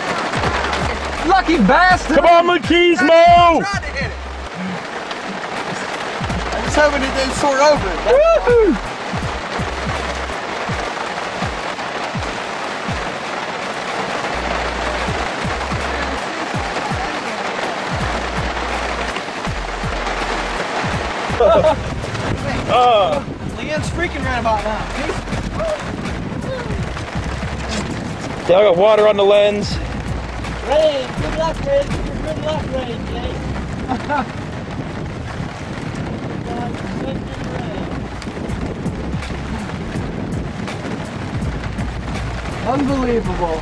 S10: Lucky bastard!
S19: Come on, Machismo!
S4: I was hoping it didn't soar over.
S19: Woo!
S10: Leanne's freaking right about now.
S1: Yeah, I got water on the lens.
S17: Ray, good luck, Ray. Good luck, Ray, Jay.
S10: Unbelievable.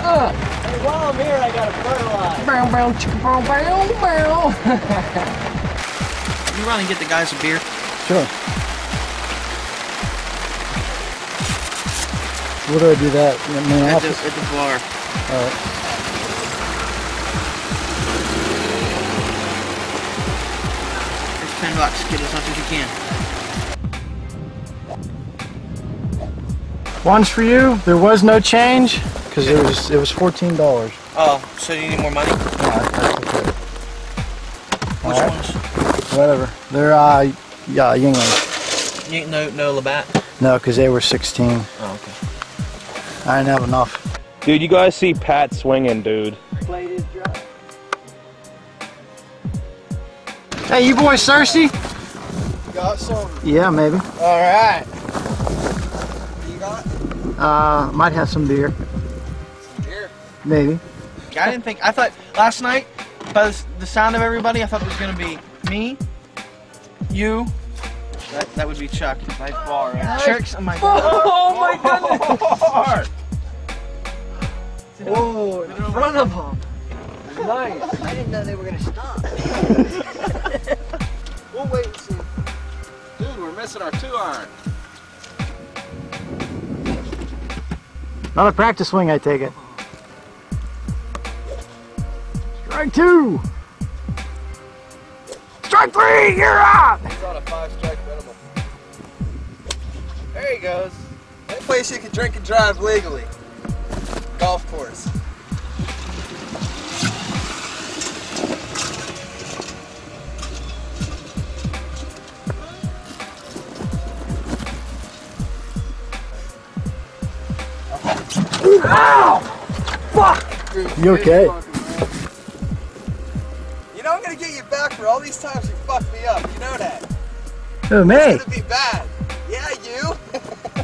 S17: Hey, while I'm here, I gotta fertilize.
S10: Bow, bow, chicka, bow, bow, bow.
S15: You run and get the guys a beer?
S8: Sure. Where do I do that? In the main
S15: At
S8: office?
S15: the bar.
S8: Alright.
S15: It's $10. Get as much as you can.
S8: One's for you. There was no change because it was $14.
S15: Oh, so you need more money? Which
S8: Alright.
S15: ones?
S8: Whatever. They're yeah, Yingling.
S15: You, no Labatt?
S8: No, because they were 16.
S15: Oh, okay.
S8: I didn't have enough.
S1: Dude, you guys see Pat swinging, dude.
S17: Plate is dry.
S8: Hey, you boys thirsty?
S4: Got some.
S8: Yeah, maybe.
S4: Alright. You got?
S8: Might have some beer.
S4: Some beer?
S8: Maybe.
S15: I didn't think, I thought last night, by the sound of everybody, I thought it was going to be me, you, that would be Chuck. Nice bar, right? Tricks, oh my god.
S10: Oh my goodness! Oh, in front of him. Nice.
S18: I didn't know they were gonna stop.
S4: We'll wait and see.
S16: Dude, we're missing our 2-iron.
S8: Not a practice swing, I take it. Strike 2. Strike 3, you're out!
S4: He's on a 5-strike minimum.
S18: There he goes.
S4: That place you can drink and drive legally. Golf course.
S8: Ow! Fuck! You okay?
S4: You know I'm gonna get you back for all these times you fucked me up. You know that.
S8: Who, me?
S4: It's gonna be bad. Yeah, you.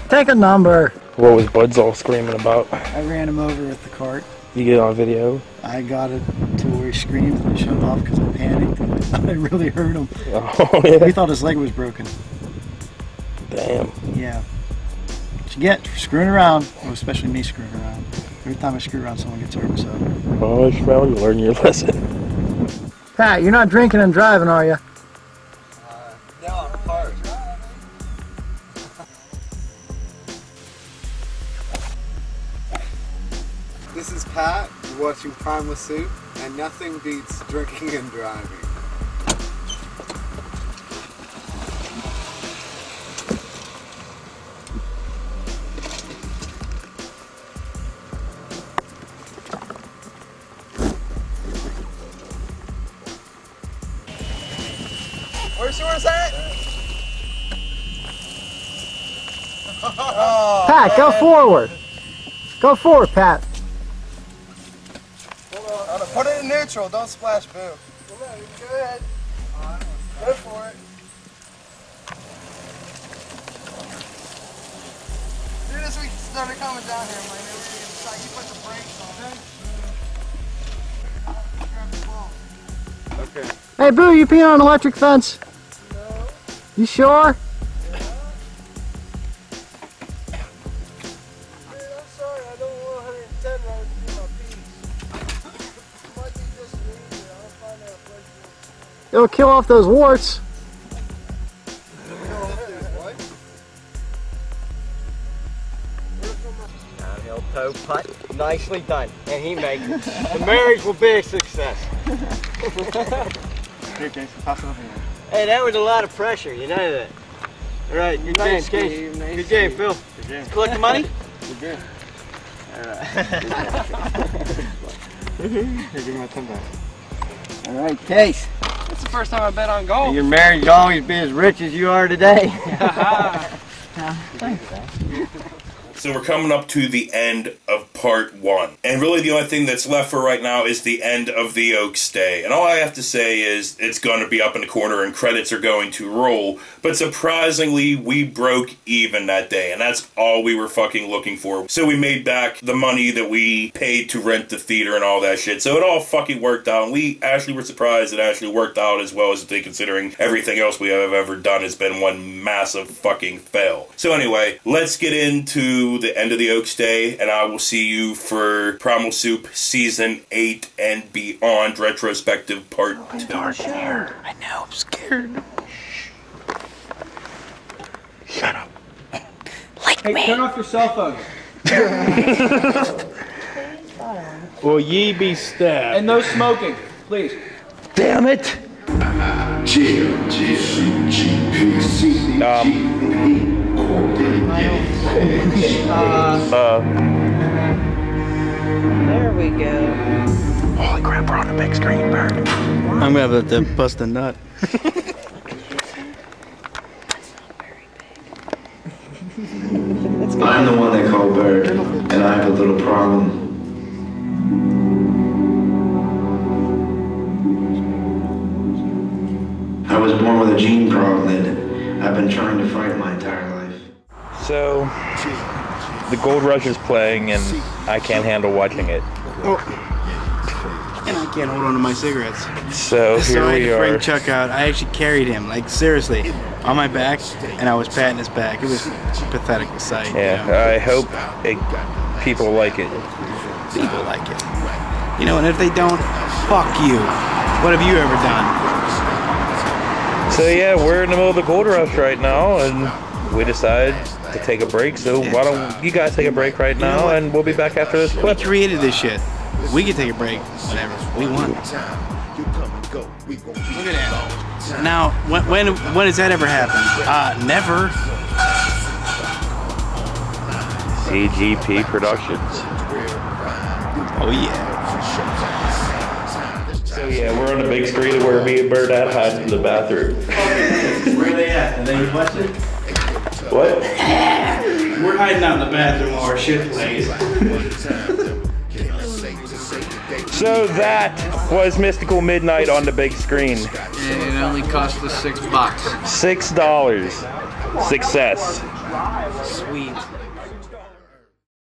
S8: Take a number.
S1: What was Buds all screaming about?
S8: I ran him over with the cart.
S1: You get it on video?
S8: I got it to where he screamed and shut off because I panicked. I really hurt him.
S1: Oh, yeah.
S8: We thought his leg was broken.
S1: Damn.
S8: Yeah. What you get for screwing around, well, especially me screwing around. Every time I screw around, someone gets hurt, so.
S1: Well, Ishmael, you learn your lesson.
S8: Pat, you're not drinking and driving, are you?
S4: No, I'm hard. This is Pat. You're watching Primal Soup, and nothing beats drinking and driving. Where's yours at? Oh,
S8: Pat, go forward. Go forward, Pat.
S4: hold on. Put it in neutral. Don't splash boo. Go ahead. Go for it. As soon as we started coming down here, my neighbor, you put the brakes on.
S8: Hey, Boo, you peeing on an electric fence? You sure? It'll kill off those warts.
S18: Downhill toe putt, nicely done, and he makes it. The marriage will be a success. Hey, that was a lot of pressure, you know that. All right, good game, Case. Good game, Phil. Collect the money?
S16: Good game.
S18: All right.
S16: Here, give me my 10 back.
S18: All right, Case.
S10: That's the first time I bet on golf.
S18: Your marriage will always be as rich as you are today.
S3: So we're coming up to the end of part 1. And really the only thing that's left for right now is the end of the Oaks Day. And all I have to say is it's going to be up in the corner and credits are going to roll. But surprisingly, we broke even that day. And that's all we were fucking looking for. So we made back the money that we paid to rent the theater and all that shit. So it all fucking worked out. And we actually were surprised it actually worked out as well as they, considering everything else we have ever done has been one massive fucking fail. So anyway, let's get into the end of the Oaks Day, and I will see you for Primal Soup Season 8 and beyond, Retrospective Part 2.
S14: Dark here. I know, I'm scared. Shut up.
S10: Hey, turn off your cell phone.
S19: Will ye be stabbed?
S10: And no smoking, please.
S19: Damn it!
S18: There we go.
S14: Holy crap, we're on the big screen, Bird. I'm gonna have to bust a nut.
S5: I'm the one they call Bird, and I have a little problem. I was born with a gene problem that I've been trying to fight my entire life.
S1: So, the Gold Rush is playing, and I can't handle watching it.
S14: And I can't hold on to my cigarettes.
S1: So here
S14: I had
S1: we
S14: to bring
S1: are.
S14: Chuck out. I actually carried him, like seriously, on my back, and I was patting his back. It was a pathetic sight.
S1: Yeah,
S14: you know?
S1: I hope people like it.
S14: People like it. You know, and if they don't, fuck you. What have you ever done?
S1: So yeah, we're in the middle of the Gold Rush right now, and we decided to take a break. So why don't you guys take a break right now, and we'll be back after this clip.
S14: We created this shit. We can take a break whenever we want. Look at that. Now, when has that ever happened? Never.
S1: CGP Productions.
S14: Oh yeah.
S1: So yeah, we're on the big screen where me and Bird at hide in the bathroom.
S14: Where are they at? Are they watching?
S1: What?
S14: We're hiding out in the bathroom while our shit plays.
S1: So that was Mystical Midnight on the big screen.
S10: And it only cost us $6.
S1: $6. Success.
S14: Sweet.